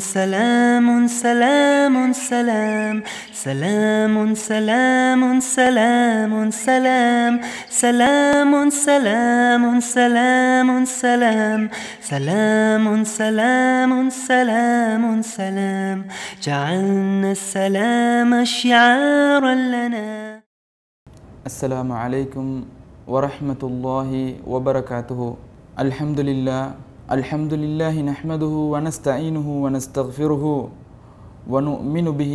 سلام سلام سلام سلام سلام سلام سلام سلام سلام سلام سلام سلام سلام سلام سلام جعلنا السلام شعارا لنا. السلام عليكم ورحمة الله وبركاته. الحمد لله نحمده ونستعينه ونستغفره ونؤمن به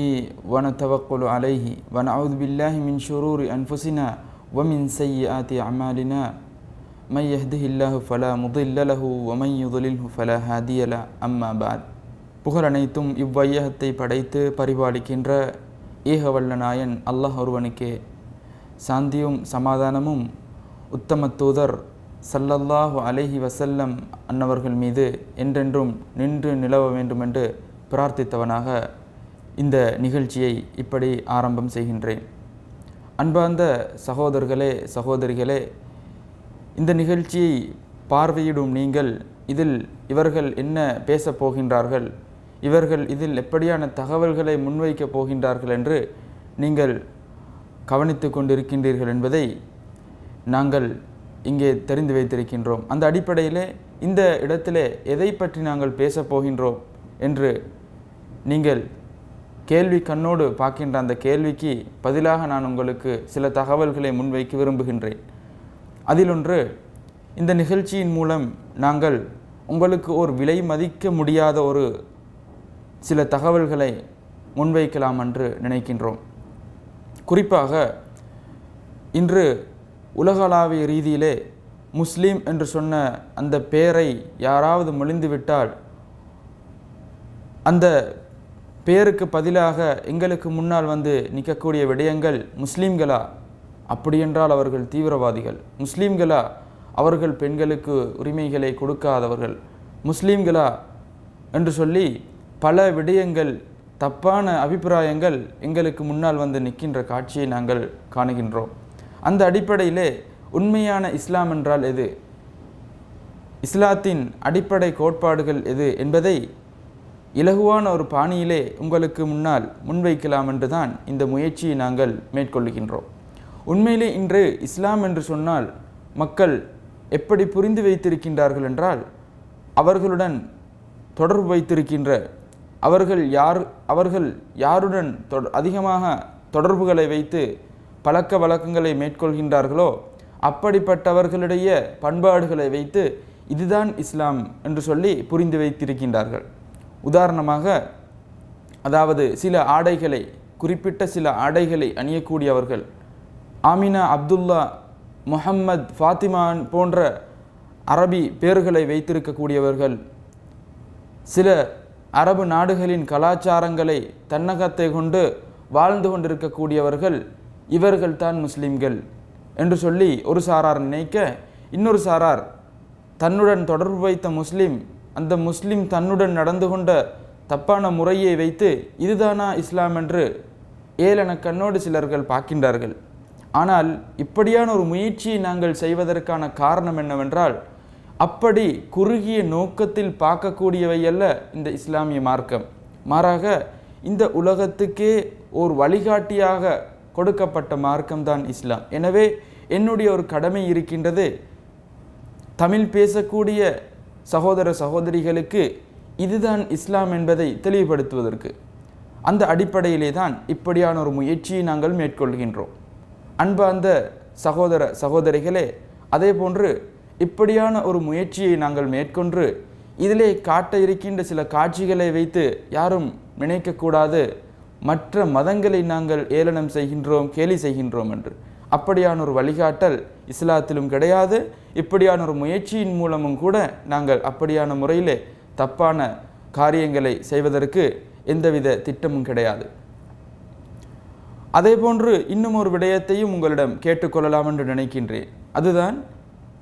ونتوكل عليه ونعوذ بالله من شرور أنفسنا ومن سيئات أعمالنا من يهده الله فلا مضل له ومن يضلله فلا هادي له. أما بعد. புகழ் அனைத்தும் இவ்வையகத்தை படைத்து பரிபாலிக்கின்ற ஏகவல்ல நாயன் அல்லாஹ் ஒருவனுக்கே சாந்தியும் சமாதானமும் உத்தம தூதர் ஸல்லல்லாஹு அலைஹி வஸல்லம் அன்னவர்கள் மீது என்றென்றும் நின்று நிலவ வேண்டுமென்று பிரார்த்தித்தவனாக இந்த நிகழ்ச்சியை இப்படி ஆரம்பம் செய்கின்றேன். அன்பார்ந்த சகோதரர்களே சகோதரிகளே, இந்த நிகழ்ச்சியை பார்வையிடும் நீங்கள் இவர்கள் என்ன பேசப் போகின்றார்கள், இவர்கள் இதில் எப்படியான தகவல்களை முன்வைக்கப் போகின்றார்கள் என்று நீங்கள் கவனித்து கொண்டிருக்கின்றீர்கள் என்பதை நாங்கள் இங்கே தெரிந்து வைத்திருக்கின்றோம். அந்த அடிப்படையிலே இந்த இடத்திலே எதை பற்றி நாங்கள் பேசப் போகின்றோம் என்று நீங்கள் கேள்வி கண்ணோடு பார்க்கின்ற அந்த கேள்விக்கு பதிலாக நான் உங்களுக்கு சில தகவல்களை முன்வைக்க விரும்புகின்றேன். அதிலொன்று, இந்த நிகழ்ச்சியின் மூலம் நாங்கள் உங்களுக்கு ஒரு விலை மதிக்க முடியாத ஒரு சில தகவல்களை முன்வைக்கலாம் என்று நினைக்கின்றோம். குறிப்பாக இன்று உலகளாவிய ரீதியிலே முஸ்லீம் என்று சொன்ன அந்த பெயரை யாராவது மொழிந்துவிட்டால் அந்த பெயருக்கு பதிலாக எங்களுக்கு முன்னால் வந்து நிற்கக்கூடிய விடயங்கள் முஸ்லீம்களா, அப்படியென்றால் அவர்கள் தீவிரவாதிகள், முஸ்லீம்களா அவர்கள் பெண்களுக்கு உரிமைகளை கொடுக்காதவர்கள், முஸ்லீம்களா என்று சொல்லி பல விடயங்கள், தப்பான அபிப்பிராயங்கள் எங்களுக்கு முன்னால் வந்து நிற்கின்ற காட்சியை நாங்கள் காணுகின்றோம். அந்த அடிப்படையிலே உண்மையான இஸ்லாம் என்றால் எது, இஸ்லாத்தின் அடிப்படை கோட்பாடுகள் எது என்பதை இலகுவான ஒரு பாணியிலே உங்களுக்கு முன்னால் முன்வைக்கலாம் என்றுதான் இந்த முயற்சியை நாங்கள் மேற்கொள்ளுகின்றோம். உண்மையிலே இன்று இஸ்லாம் என்று சொன்னால் மக்கள் எப்படி புரிந்து வைத்திருக்கின்றார்கள் என்றால், அவர்களுடன் தொடர்பு வைத்திருக்கின்ற அவர்கள் யாருடன் அதிகமாக தொடர்புகளை வைத்து பழக்க வழக்கங்களை மேற்கொள்கின்றார்களோ அப்படிப்பட்டவர்களுடைய பண்பாடுகளை வைத்து இதுதான் இஸ்லாம் என்று சொல்லி புரிந்து வைத்திருக்கின்றார்கள். உதாரணமாக, அதாவது சில ஆடைகளை, குறிப்பிட்ட சில ஆடைகளை அணியக்கூடியவர்கள், ஆமினா, அப்துல்லா, முஹம்மத், ஃபாத்திமான் போன்ற அரபி பேர்களை வைத்திருக்கக்கூடியவர்கள், சில அரபு நாடுகளின் கலாச்சாரங்களை தன்னகத்தை கொண்டு வாழ்ந்து கொண்டிருக்கக்கூடியவர்கள், இவர்கள் தான் முஸ்லீம்கள் என்று சொல்லி ஒரு சாரார் நினைக்க, இன்னொரு சாரார் தன்னுடன் தொடர்பு வைத்த முஸ்லீம், அந்த முஸ்லீம் தன்னுடன் நடந்து கொண்ட தப்பான முறையை வைத்து இதுதானா இஸ்லாம் என்று ஏளன கண்ணோடு சிலர்கள் பார்க்கின்றார்கள். ஆனால் இப்படியான ஒரு முயற்சியை நாங்கள் செய்வதற்கான காரணம் என்னவென்றால், அப்படி குறுகிய நோக்கத்தில் பார்க்கக்கூடியவை அல்ல இந்த இஸ்லாமிய மார்க்கம். மாறாக இந்த உலகத்துக்கே ஒரு வழிகாட்டியாக கொடுக்கப்பட்ட மார்க்கம்தான் இஸ்லாம். எனவே என்னுடைய ஒரு கடமை இருக்கின்றது, தமிழ் பேசக்கூடிய சகோதர சகோதரிகளுக்கு இதுதான் இஸ்லாம் என்பதை தெளிவுபடுத்துவதற்கு. அந்த அடிப்படையிலே தான் இப்படியான ஒரு முயற்சியை நாங்கள் மேற்கொள்கின்றோம். அன்பார்ந்த சகோதர சகோதரிகளே, அதே போன்று இப்படியான ஒரு முயற்சியை நாங்கள் மேற்கொண்டு இதிலே காட்ட இருக்கின்ற சில காட்சிகளை வைத்து யாரும் நினைக்கக்கூடாது மற்ற மதங்களை நாங்கள் ஏளனம் செய்கின்றோம், கேலி செய்கின்றோம் என்று. அப்படியான ஒரு வழிகாட்டல் இஸ்லாத்திலும் கிடையாது. இப்படியான ஒரு முயற்சியின் மூலமும் கூட நாங்கள் அப்படியான முறையிலே தப்பான காரியங்களை செய்வதற்கு எந்தவித திட்டமும் கிடையாது. அதே போன்று இன்னும் ஒரு விடயத்தையும் உங்களிடம் கேட்டுக்கொள்ளலாம் என்று நினைக்கின்றேன். அதுதான்,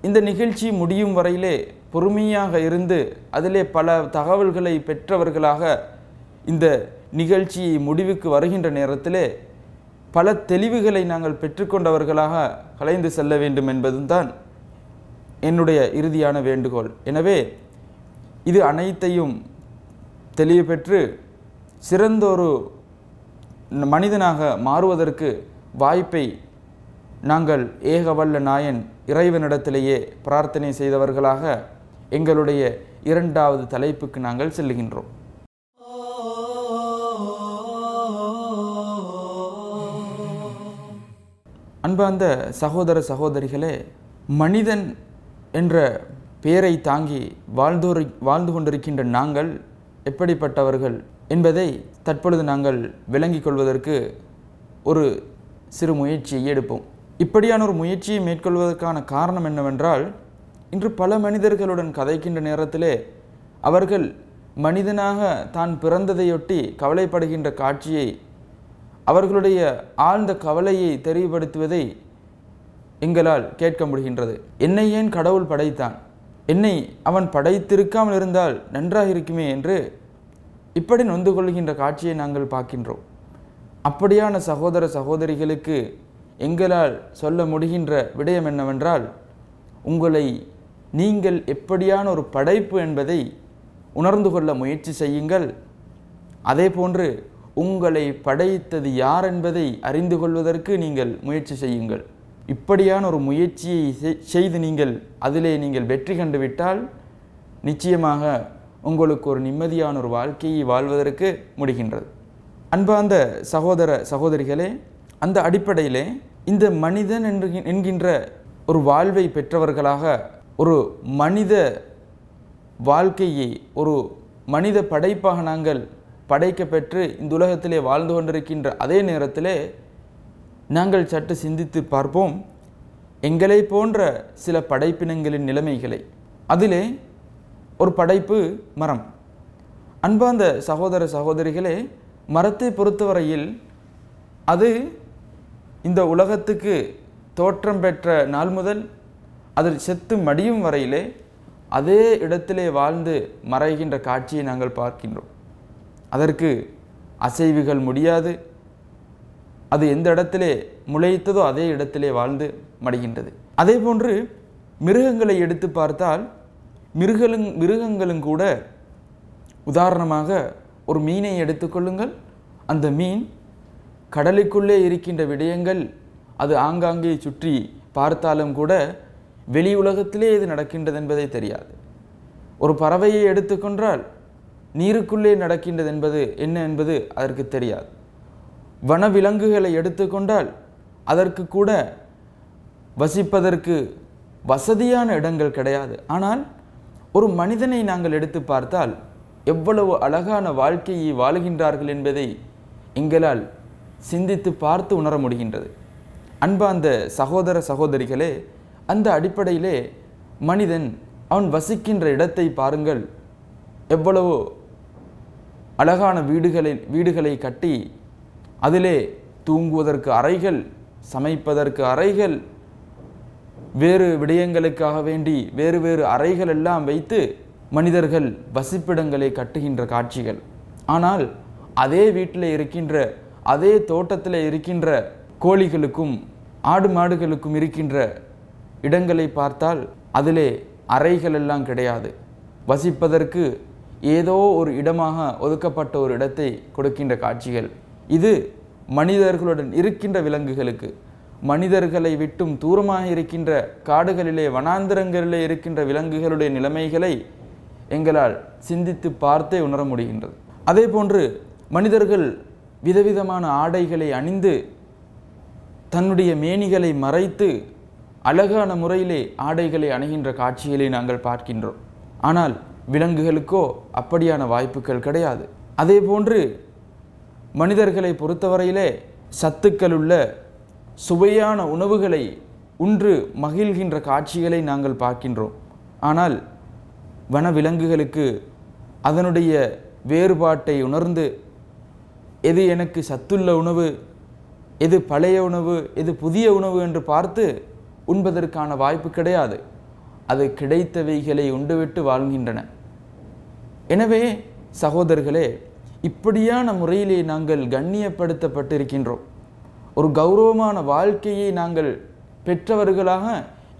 இந்த நிகழ்ச்சி முடியும் வரையிலே பொறுமையாக இருந்து அதிலே பல தகவல்களை பெற்றவர்களாக இந்த நிகழ்ச்சியை முடிவுக்கு வருகின்ற நேரத்திலே பல தெளிவுகளை நாங்கள் பெற்றுக்கொண்டவர்களாக கலைந்து செல்ல வேண்டும் என்பதுதான் என்னுடைய இறுதியான வேண்டுகோள். எனவே இது அனைத்தையும் தெளிவு பெற்று சிறந்தொரு மனிதனாக மாறுவதற்கு வாய்ப்பை நாங்கள் ஏகவல்ல நாயன் இறைவனிடத்திலேயே பிரார்த்தனை செய்தவர்களாக எங்களுடைய இரண்டாவது தலைப்புக்கு நாங்கள் செல்லுகின்றோம். அன்பார்ந்த சகோதர சகோதரிகளே, மனிதன் என்ற பெயரை தாங்கி வாழ்ந்து கொண்டிருக்கின்ற நாங்கள் எப்படிப்பட்டவர்கள் என்பதை தற்பொழுது நாங்கள் விளங்கிக் கொள்வதற்கு ஒரு சிறு முயற்சியை எடுப்போம். இப்படியான ஒரு முயற்சியை மேற்கொள்வதற்கான காரணம் என்னவென்றால், இன்று பல மனிதர்களுடன் கதைக்கின்ற நேரத்திலே அவர்கள் மனிதனாக தான் பிறந்ததையொட்டி கவலைப்படுகின்ற காட்சியை, அவர்களுடைய ஆழ்ந்த கவலையை தெரிவுபடுத்துவதை எங்களால் கேட்க முடிகின்றது. என்னை ஏன் கடவுள் படைத்தான், என்னை அவன் படைத்திருக்காமல் இருந்தால் நன்றாக இருக்குமே என்று இப்படி நொந்து கொள்கின்ற காட்சியை நாங்கள் பார்க்கின்றோம். அப்படியான சகோதர சகோதரிகளுக்கு எங்களால் சொல்ல முடிகின்ற விடயம் என்னவென்றால், உங்களை நீங்கள் எப்படியான ஒரு படைப்பு என்பதை உணர்ந்து கொள்ள முயற்சி செய்யுங்கள். அதே போன்று உங்களை படைத்தது யார் என்பதை அறிந்து கொள்வதற்கு நீங்கள் முயற்சி செய்யுங்கள். இப்படியான ஒரு முயற்சியை செய்து நீங்கள் அதிலே நீங்கள் வெற்றி கண்டுவிட்டால் நிச்சயமாக உங்களுக்கு ஒரு நிம்மதியான ஒரு வாழ்க்கையை வாழ்வதற்கு முடிகின்றது. அன்பார்ந்த சகோதர சகோதரிகளே, அந்த அடிப்படையிலே இந்த மனிதன் என்கின்ற ஒரு வாழ்வை பெற்றவர்களாக, ஒரு மனித வாழ்க்கையை ஒரு மனித படைப்பாக நாங்கள் படைக்க பெற்று இந்த உலகத்திலே வாழ்ந்து கொண்டிருக்கின்ற அதே நேரத்திலே நாங்கள் சற்று சிந்தித்து பார்ப்போம் எங்களை போன்ற சில படைப்பினங்களின் நிலைமைகளை. அதிலே ஒரு படைப்பு மரம். அன்பார்ந்த சகோதர சகோதரிகளே, மரத்தை பொறுத்தவரையில் அது இந்த உலகத்துக்கு தோற்றம் பெற்ற நாள் முதல் அது செத்து மடியும் வரையிலே அதே இடத்திலே வாழ்ந்து மறைகின்ற காட்சியை நாங்கள் பார்க்கின்றோம். அதற்கு அசைவுகள் முடியாது. அது எந்த இடத்திலே முளைத்ததோ அதே இடத்திலே வாழ்ந்து மடிகின்றது. அதே போன்று மிருகங்களை எடுத்து பார்த்தால் மிருகங்களும் கூட, உதாரணமாக ஒரு மீனை எடுத்துக்கொள்ளுங்கள். அந்த மீன் கடலுக்குள்ளே இருக்கின்ற விடயங்கள் அது ஆங்காங்கே சுற்றி பார்த்தாலும் கூட வெளி உலகத்திலே இது நடக்கின்றது என்பதை தெரியாது. ஒரு பறவையை எடுத்துக்கொண்டால் நீருக்குள்ளே நடக்கின்றது என்பது என்ன என்பது அதற்கு தெரியாது. வனவிலங்குகளை எடுத்துக்கொண்டால் அதற்கு கூட வசிப்பதற்கு வசதியான இடங்கள் கிடையாது. ஆனால் ஒரு மனிதனை நாங்கள் எடுத்து பார்த்தால் எவ்வளவு அழகான வாழ்க்கையை வாழுகின்றார்கள் என்பதை எங்களால் சிந்தித்து பார்த்து உணர முடிகின்றது. அன்பார்ந்த சகோதர சகோதரிகளே, அந்த அடிப்படையிலே மனிதன் அவன் வசிக்கின்ற இடத்தை பாருங்கள். எவ்வளவு அழகான வீடுகளை கட்டி அதிலே தூங்குவதற்கு அறைகள், சமைப்பதற்கு அறைகள், வேறு விடயங்களுக்காக வேண்டி வேறு வேறு அறைகள் எல்லாம் வைத்து மனிதர்கள் வசிப்பிடங்களை கட்டுகின்ற காட்சிகள். ஆனால் அதே வீட்டில் இருக்கின்ற, அதே தோட்டத்தில் இருக்கின்ற கோழிகளுக்கும் ஆடு மாடுகளுக்கும் இருக்கின்ற இடங்களை பார்த்தால் அதிலே அறைகள் எல்லாம் கிடையாது. வசிப்பதற்கு ஏதோ ஒரு இடமாக ஒதுக்கப்பட்ட ஒரு இடத்தை கொடுக்கின்ற காட்சிகள். இது மனிதர்களுடன் இருக்கின்ற விலங்குகளுக்கு, மனிதர்களை விட்டும் தூரமாக இருக்கின்ற காடுகளிலே வனாந்திரங்களிலே இருக்கின்ற விலங்குகளுடைய நிலைமைகளை எங்களால் சிந்தித்து பார்த்தே உணர முடிகின்றது. அதே போன்று மனிதர்கள் விதவிதமான ஆடைகளை அணிந்து தன்னுடைய மேனிகளை மறைத்து அழகான முறையிலே ஆடைகளை அணுகின்ற காட்சிகளை நாங்கள் பார்க்கின்றோம். ஆனால் விலங்குகளுக்கோ அப்படியான வாய்ப்புகள் கிடையாது. அதே போன்று மனிதர்களை பொறுத்தவரையிலே சத்துக்களுள்ள சுவையான உணவுகளை உண்டு மகிழ்கின்ற காட்சிகளை நாங்கள் பார்க்கின்றோம். ஆனால் வனவிலங்குகளுக்கு அதனுடைய வேறுபாட்டை உணர்ந்து எது எனக்கு சத்துள்ள உணவு, எது பழைய உணவு, எது புதிய உணவு என்று பார்த்து உண்பதற்கான வாய்ப்பு கிடையாது. அது கிடைத்தவைகளை உண்டுவிட்டு வாழ்கின்றன. எனவே சகோதரர்களே, இப்படியான முறையிலே நாங்கள் கண்ணியப்படுத்தப்பட்டிருக்கின்றோம். ஒரு கௌரவமான வாழ்க்கையை நாங்கள் பெற்றவர்களாக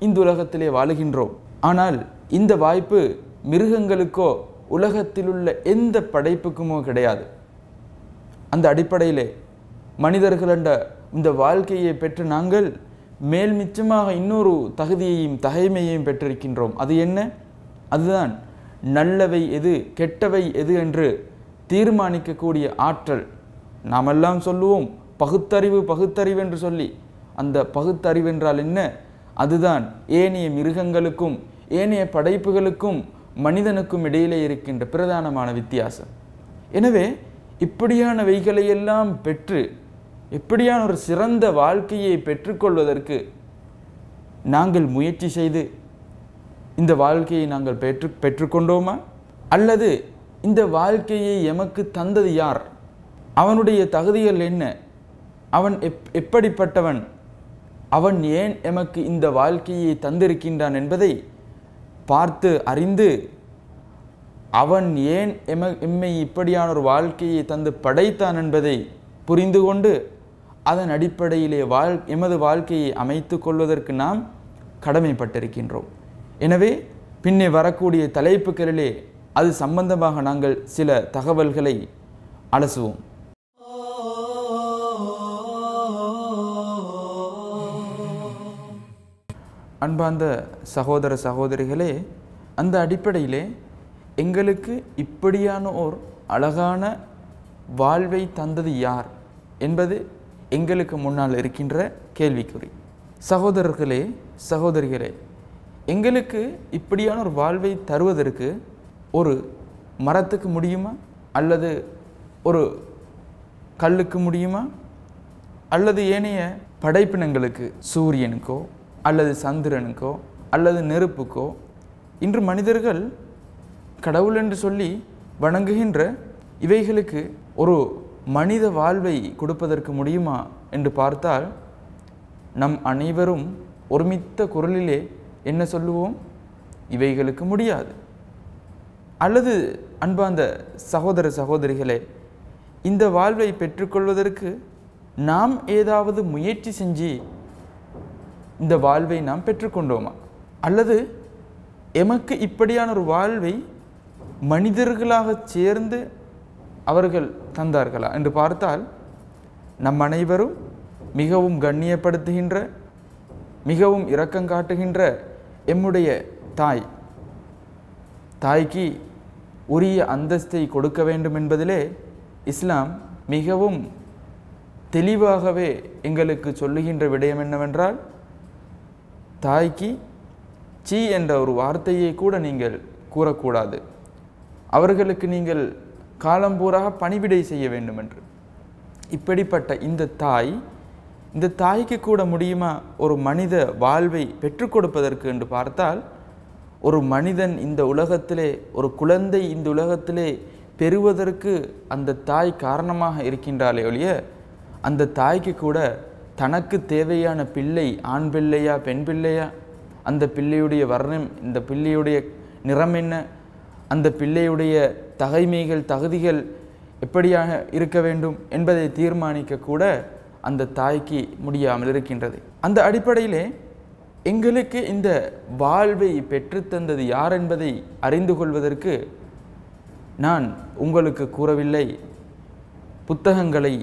இந்த உலகத்திலே வாழுகின்றோம். ஆனால் இந்த வாய்ப்பு மிருகங்களுக்கோ உலகத்தில் உள்ள எந்த படைப்புக்குமோ கிடையாது. அந்த அடிப்படையிலே மனிதர்கள் என்ற இந்த வாழ்க்கையை பெற்று நாங்கள் மேல் மிச்சமாக இன்னொரு தகுதியையும் தகைமையையும் பெற்றிருக்கின்றோம். அது என்ன? அதுதான் நல்லவை எது கெட்டவை எது என்று தீர்மானிக்கக்கூடிய ஆற்றல். நாமெல்லாம் சொல்லுவோம் பகுத்தறிவு பகுத்தறிவு என்று சொல்லி. அந்த பகுத்தறிவு என்றால் என்ன? அதுதான் ஏனைய மிருகங்களுக்கும் ஏனைய படைப்புகளுக்கும் மனிதனுக்கும் இடையிலே இருக்கின்ற பிரதானமான வித்தியாசம். எனவே இப்படியானவைகளையெல்லாம் பெற்று எப்படியான ஒரு சிறந்த வாழ்க்கையை பெற்றுக்கொள்வதற்கு நாங்கள் முயற்சி செய்து இந்த வாழ்க்கையை நாங்கள் பெற்றுக்கொண்டோமா? அல்லது இந்த வாழ்க்கையை எமக்கு தந்தது யார்? அவனுடைய தகுதிகள் என்ன? அவன் எப்படிப்பட்டவன்? அவன் ஏன் எமக்கு இந்த வாழ்க்கையை தந்திருக்கின்றான் என்பதை பார்த்து அறிந்து அவன் ஏன் எம்மை இப்படியான ஒரு வாழ்க்கையை தந்து படைத்தான் என்பதை புரிந்து கொண்டு அதன் அடிப்படையிலே எமது வாழ்க்கையை அமைத்து கொள்வதற்கு நாம் கடமைப்பட்டிருக்கின்றோம். எனவே பின்னே வரக்கூடிய தலைப்புகளிலே அது சம்பந்தமாக நாங்கள் சில தகவல்களை அலசுவோம். அன்பார்ந்த சகோதர சகோதரிகளே, அந்த அடிப்படையிலே எங்களுக்கு இப்படியான ஓர் அழகான வாழ்வை தந்தது யார் என்பது எங்களுக்கு முன்னால் இருக்கின்ற கேள்விக்குறி. சகோதரர்களே சகோதரிகளே, எங்களுக்கு இப்படியான ஒரு வாழ்வை தருவதற்கு ஒரு மரத்துக்கு முடியுமா? அல்லது ஒரு கல்லுக்கு முடியுமா? அல்லது ஏனைய படைப்பினங்களுக்கு சூரியனுக்கோ அல்லது சந்திரனுக்கோ அல்லது நெருப்புக்கோ இன்று மனிதர்கள் கடவுள் என்று சொல்லி வணங்குகின்ற இவைகளுக்கு ஒரு மனித வாழ்வை கொடுப்பதற்கு முடியுமா என்று பார்த்தால் நம் அனைவரும் ஒருமித்த குரலிலே என்ன சொல்லுவோம்? இவைகளுக்கு முடியாது. அல்லது அன்பார்ந்த சகோதர சகோதரிகளே, இந்த வாழ்வை பெற்றுக்கொள்வதற்கு நாம் ஏதாவது முயற்சி செஞ்சு இந்த வாழ்வை நாம் பெற்றுக்கொண்டோமா? அல்லது எமக்கு இப்படியான ஒரு வாழ்வை மனிதர்களாக சேர்ந்து அவர்கள் தந்தார்களா என்று பார்த்தால் நம் அனைவரும் மிகவும் கண்ணியப்படுத்துகின்ற மிகவும் இரக்கம் காட்டுகின்ற எம்முடைய தாய்க்கு உரிய அந்தஸ்தை கொடுக்க வேண்டும் என்பதிலே இஸ்லாம் மிகவும் தெளிவாகவே எங்களுக்கு சொல்லுகின்ற விடயம் என்னவென்றால், தாய்க்கு சீ என்ற ஒரு வார்த்தையை கூட நீங்கள் கூறக்கூடாது. அவர்களுக்கு நீங்கள் காலம்பூராக பணிவிடை செய்ய வேண்டும் என்று. இப்படிப்பட்ட இந்த தாய்க்கு கூட முடியுமா ஒரு மனித வாழ்வை பெற்றுக் கொடுப்பதற்கு என்று பார்த்தால், ஒரு மனிதன் இந்த உலகத்திலே, ஒரு குழந்தை இந்த உலகத்திலே பெறுவதற்கு அந்த தாய் காரணமாக இருக்கின்றாலே ஒழிய, அந்த தாய்க்கு கூட தனக்கு தேவையான பிள்ளை ஆண் பிள்ளையா பெண் பிள்ளையா, அந்த பிள்ளையுடைய வர்ணம், இந்த பிள்ளையுடைய நிறம் என்ன, அந்த பிள்ளையுடைய தகைமைகள் தகுதிகள் எப்படியாக இருக்க வேண்டும் என்பதை தீர்மானிக்க கூட அந்த தாய்க்கு முடியாமல் இருக்கின்றது. அந்த அடிப்படையிலே எங்களுக்கு இந்த வாழ்வை பெற்றுத்தந்தது யார் என்பதை அறிந்து கொள்வதற்கு நான் உங்களுக்கு கூறவில்லை புத்தகங்களை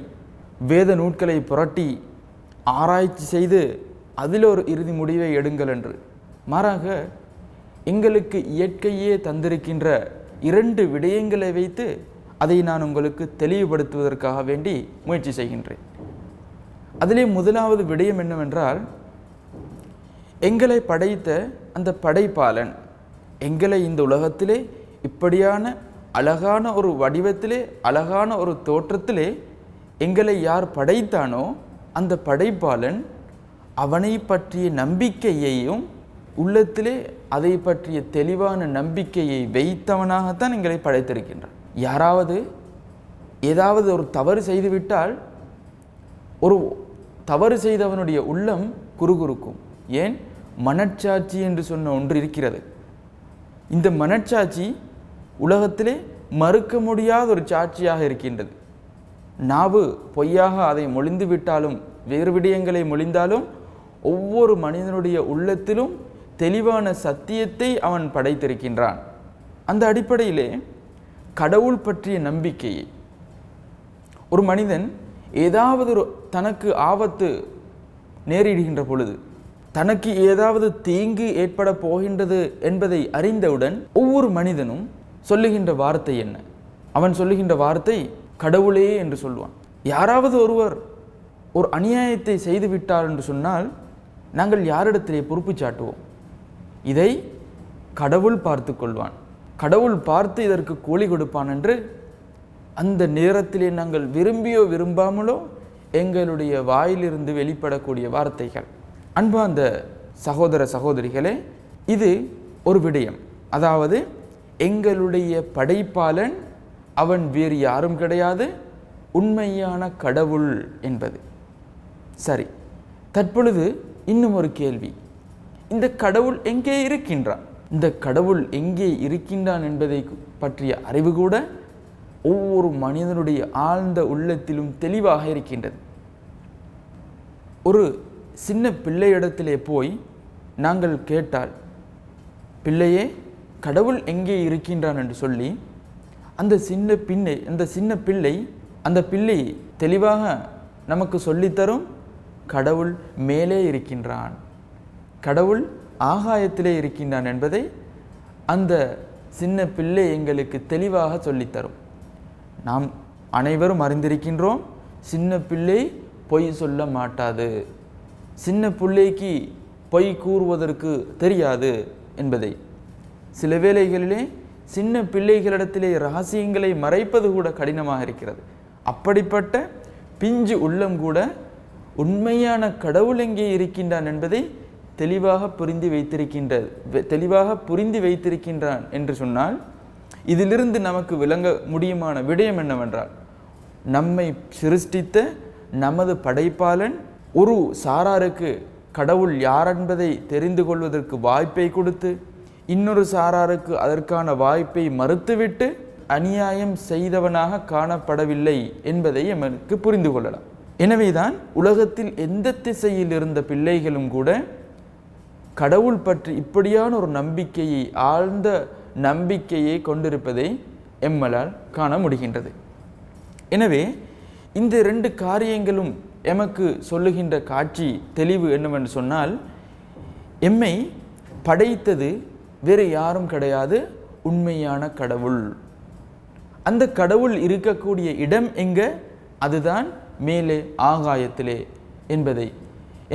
வேத நூட்களை புரட்டி ஆராய்ச்சி செய்து அதில் ஒரு இறுதி முடிவை எடுங்கள் என்று. மாறாக எங்களுக்கு இயற்கையே தந்திருக்கின்ற 2 விடயங்களை வைத்து அதை நான் உங்களுக்கு தெளிவுபடுத்துவதற்காக வேண்டி முயற்சி செய்கின்றேன். அதிலே முதலாவது விடயம் என்னவென்றால், எங்களை படைத்த அந்த படைப்பாளன் எங்களை இந்த உலகத்திலே இப்படியான அழகான ஒரு வடிவத்திலே அழகான ஒரு தோற்றத்திலே எங்களை யார் படைத்தானோ அந்த படைப்பாளன் அவனை பற்றிய நம்பிக்கையையும் உள்ளத்திலே அதை பற்றிய தெளிவான நம்பிக்கையை வைத்தவனாகத்தான் எங்களை படைத்திருக்கின்றான். யாராவது ஏதாவது ஒரு தவறு செய்துவிட்டால் ஒரு தவறு செய்தவனுடைய உள்ளம் குறுகுறுக்கும். ஏன்? மனச்சாட்சி என்று சொன்ன ஒன்று இருக்கிறது. இந்த மனச்சாட்சி உலகத்திலே மறுக்க முடியாத ஒரு சாட்சியாக இருக்கின்றது. நாவு பொய்யாக அதை மொழிந்து விட்டாலும் வேறு விடயங்களை மொழிந்தாலும் ஒவ்வொரு மனிதனுடைய உள்ளத்திலும் தெளிவான சத்தியத்தை அவன் படைத்திருக்கின்றான். அந்த அடிப்படையிலே கடவுள் பற்றிய நம்பிக்கையை. ஒரு மனிதன் ஏதாவது தனக்கு ஆபத்து நேரிடுகின்ற பொழுது, தனக்கு ஏதாவது தீங்கு ஏற்பட போகின்றது என்பதை அறிந்தவுடன் ஒவ்வொரு மனிதனும் சொல்லுகின்ற வார்த்தை என்ன? அவன் சொல்லுகின்ற வார்த்தை கடவுளே என்று சொல்வான். யாராவது ஒருவர் ஒரு அநியாயத்தை செய்துவிட்டார் என்று சொன்னால் நாங்கள் யாரிடத்திலே பொறுப்பு சாட்டுவோம்? இதை கடவுள் பார்த்து கொள்வான், கடவுள் பார்த்து இதற்கு கூலி கொடுப்பான் என்று அந்த நேரத்திலே நாங்கள் விரும்பியோ விரும்பாமலோ எங்களுடைய வாயிலிருந்து வெளிப்படக்கூடிய வார்த்தைகள். அன்பார்ந்த சகோதர சகோதரிகளே, இது ஒரு விடயம். அதாவது எங்களுடைய படைப்பாளன் அவன் வேறு யாரும் கிடையாது, உண்மையான கடவுள் என்பது. சரி, தற்பொழுது இன்னும் ஒரு கேள்வி. இந்த கடவுள் எங்கே இருக்கின்றான்? இந்த கடவுள் எங்கே இருக்கின்றான் என்பதை பற்றிய அறிவு கூட ஒவ்வொரு மனிதனுடைய ஆழ்ந்த உள்ளத்திலும் தெளிவாக இருக்கின்றது. ஒரு சின்ன பிள்ளையிடத்திலே போய் நாங்கள் கேட்டால், பிள்ளையே கடவுள் எங்கே இருக்கின்றான் என்று சொல்லி அந்த சின்ன பிள்ளை தெளிவாக நமக்கு சொல்லித்தரும், கடவுள் மேலே இருக்கின்றான், கடவுள் ஆகாயத்திலே இருக்கின்றான் என்பதை அந்த சின்ன பிள்ளை எங்களுக்கு தெளிவாக சொல்லித்தரும். நாம் அனைவரும் அறிந்திருக்கின்றோம், சின்ன பிள்ளை பொய் சொல்ல மாட்டாது, சின்ன பிள்ளைக்கு பொய் கூறுவதற்கு தெரியாது என்பதை. சில வேளைகளிலே சின்ன பிள்ளைகளிடத்திலே ரகசியங்களை மறைப்பது கூட கடினமாக இருக்கிறது. அப்படிப்பட்ட பிஞ்சு உள்ளம் கூட உண்மையான கடவுள் எங்கே இருக்கின்றான் என்பதை தெளிவாக புரிந்து வைத்திருக்கின்றான் என்று சொன்னால், இதிலிருந்து நமக்கு விளங்க முடியுமான விடயம் என்னவென்றால், நம்மை சிருஷ்டித்த நமது படைப்பாளன் ஒரு சாராருக்கு கடவுள் யார் என்பதை தெரிந்து கொள்வதற்கு வாய்ப்பை கொடுத்து, இன்னொரு சாராருக்கு அதற்கான வாய்ப்பை மறுத்துவிட்டு அநியாயம் செய்தவனாக காணப்படவில்லை என்பதை நமக்கு புரிந்து கொள்ளலாம். எனவேதான் உலகத்தில் எந்த திசையில் இருந்த பிள்ளைகளும் கூட கடவுள் பற்றி இப்படியான ஒரு நம்பிக்கையை, ஆழ்ந்த நம்பிக்கையை கொண்டிருப்பதை எம்மலால் காண முடிகின்றது. எனவே இந்த இரண்டு காரியங்களும் எமக்கு சொல்லுகின்ற காட்சி தெளிவு என்னவென்று சொன்னால், எம்மை படைத்தது வேறு யாரும் கிடையாது, உண்மையான கடவுள். அந்த கடவுள் இருக்கக்கூடிய இடம் எங்க? அதுதான் மேலே ஆகாயத்திலே என்பதை.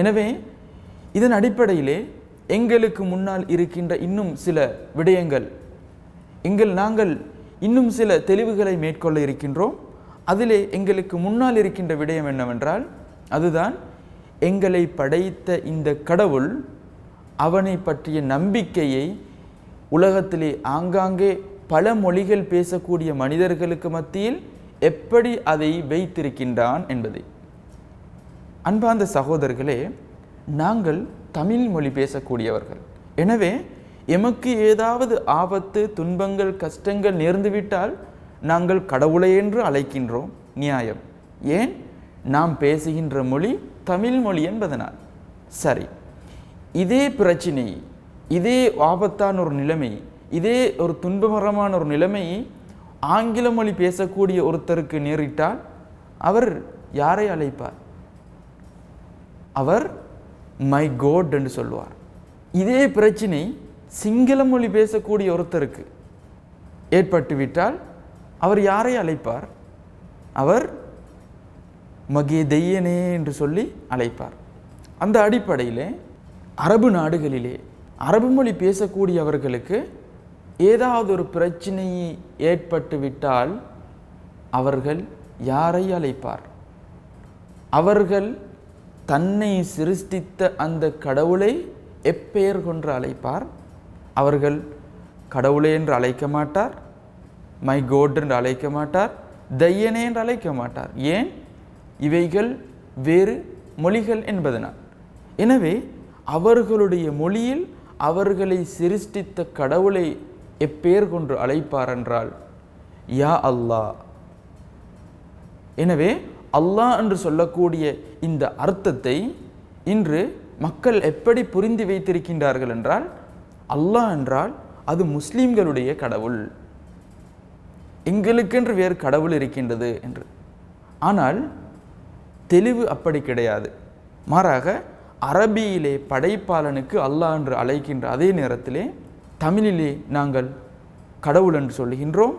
எனவே இதன் அடிப்படையிலே எங்களுக்கு முன்னால் இருக்கின்ற இன்னும் சில விடயங்கள், நாங்கள் இன்னும் சில தெளிவுகளை மேற்கொள்ள இருக்கின்றோம். அதிலே எங்களுக்கு முன்னால் இருக்கின்ற விடயம் என்னவென்றால், அதுதான் எங்களை படைத்த இந்த கடவுள் அவனை பற்றிய நம்பிக்கையை உலகத்திலே ஆங்காங்கே பல மொழிகள் பேசக்கூடிய மனிதர்களுக்கு மத்தியில் எப்படி அதை வைத்திருக்கின்றான் என்பதை. அன்பார்ந்த சகோதரர்களே, நாங்கள் தமிழ் மொழி பேசக்கூடியவர்கள். எனவே எமக்கு ஏதாவது ஆபத்து, துன்பங்கள், கஷ்டங்கள் நேர்ந்துவிட்டால் நாங்கள் கடவுளை என்று அழைக்கின்றோம். நியாயம். ஏன்? நாம் பேசுகின்ற மொழி தமிழ் மொழி என்பதனால். சரி, இதே பிரச்சினை, இதே ஆபத்தான ஒரு நிலைமை, இதே ஒரு துன்பகரமான ஒரு நிலைமையை ஆங்கில மொழி பேசக்கூடிய ஒருத்தருக்கு நேரிட்டால் அவர் யாரை அழைப்பார்? அவர் மை கோட் என்று சொல்வார். இதே பிரச்சினை சிங்கள மொழி பேசக்கூடிய ஒருத்தருக்கு ஏற்பட்டுவிட்டால் அவர் யாரை அழைப்பார்? அவர் மகே தெய்யனே என்று சொல்லி அழைப்பார். அந்த அடிப்படையிலே அரபு நாடுகளிலே அரபு மொழி பேசக்கூடியவர்களுக்கு ஏதாவது ஒரு பிரச்சனை ஏற்பட்டுவிட்டால் அவர்கள் யாரை அழைப்பார்? அவர்கள் தன்னை சிருஷ்டித்த அந்த கடவுளை எப்பெயர் கொன்று அழைப்பார்? அவர்கள் கடவுளே என்று அழைக்க மாட்டார், மை கோட் என்று அழைக்க மாட்டார், தெய்யனே என்று அழைக்க மாட்டார். ஏன்? இவைகள் வேறு மொழிகள் என்பதனால். எனவே அவர்களுடைய மொழியில் அவர்களை சிருஷ்டித்த கடவுளை எப்பெயர் கொன்று அழைப்பார் என்றால் யா அல்லாஹ். எனவே அல்லாஹ் என்று சொல்லக்கூடிய இந்த அர்த்தத்தை இன்று மக்கள் எப்படி புரிந்து வைத்திருக்கின்றார்கள் என்றால், அல்லாஹ் என்றால் அது முஸ்லிம்களுடைய கடவுள். எங்களுக்கென்று வேறு கடவுள் இருக்கின்றது என்று. ஆனால் தெளிவு அப்படி கிடையாது. மாறாக அரபியிலே படைப்பாளனுக்கு அல்லாஹ் என்று அழைக்கின்ற அதே நேரத்திலே தமிழிலே நாங்கள் கடவுள் என்று சொல்லுகின்றோம்,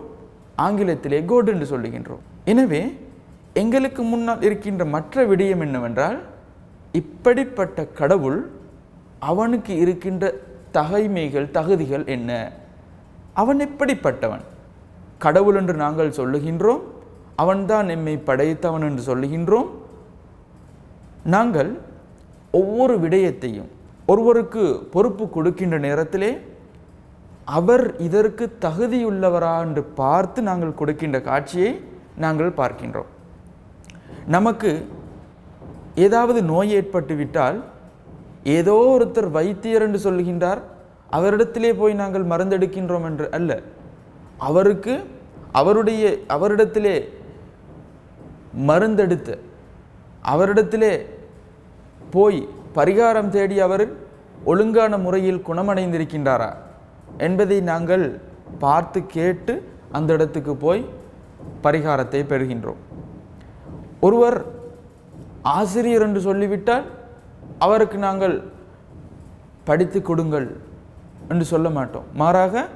ஆங்கிலத்திலே கோட் என்று சொல்லுகின்றோம். எனவே எங்களுக்கு முன்னால் இருக்கின்ற மற்ற விடயம் என்னவென்றால், இப்படிப்பட்ட கடவுள் அவனுக்கு இருக்கின்ற தகைமைகள் தகுதிகள் என்ன, அவன் எப்படிப்பட்டவன்? கடவுள் என்று நாங்கள் சொல்லுகின்றோம், அவன்தான் எம்மை படைத்தவன் என்று சொல்லுகின்றோம். நாங்கள் ஒவ்வொரு விடயத்தையும் ஒருவருக்கு பொறுப்பு கொடுக்கின்ற நேரத்திலே அவர் இதற்கு தகுதியுள்ளவரா என்று பார்த்து நாங்கள் கொடுக்கின்ற காட்சியை நாங்கள் பார்க்கின்றோம். நமக்கு ஏதாவது நோய் ஏற்பட்டு விட்டால் ஏதோ ஒருத்தர் வைத்தியர் என்று சொல்லுகின்றார், அவரிடத்திலே போய் நாங்கள் மருந்தெடுக்கின்றோம் என்று அல்ல. அவருக்கு அவரிடத்திலே மருந்தெடுத்து அவரிடத்திலே போய் பரிகாரம் தேடி அவர் ஒழுங்கான முறையில் குணமடைந்திருக்கின்றாரா என்பதை நாங்கள் பார்த்து கேட்டு அந்த இடத்துக்கு போய் பரிகாரத்தை பெறுகின்றோம். ஒருவர் ஆசிரியர் என்று சொல்லிவிட்டால் அவருக்கு நாங்கள் படித்து கொடுங்கள் என்று சொல்ல மாட்டோம். மாறாக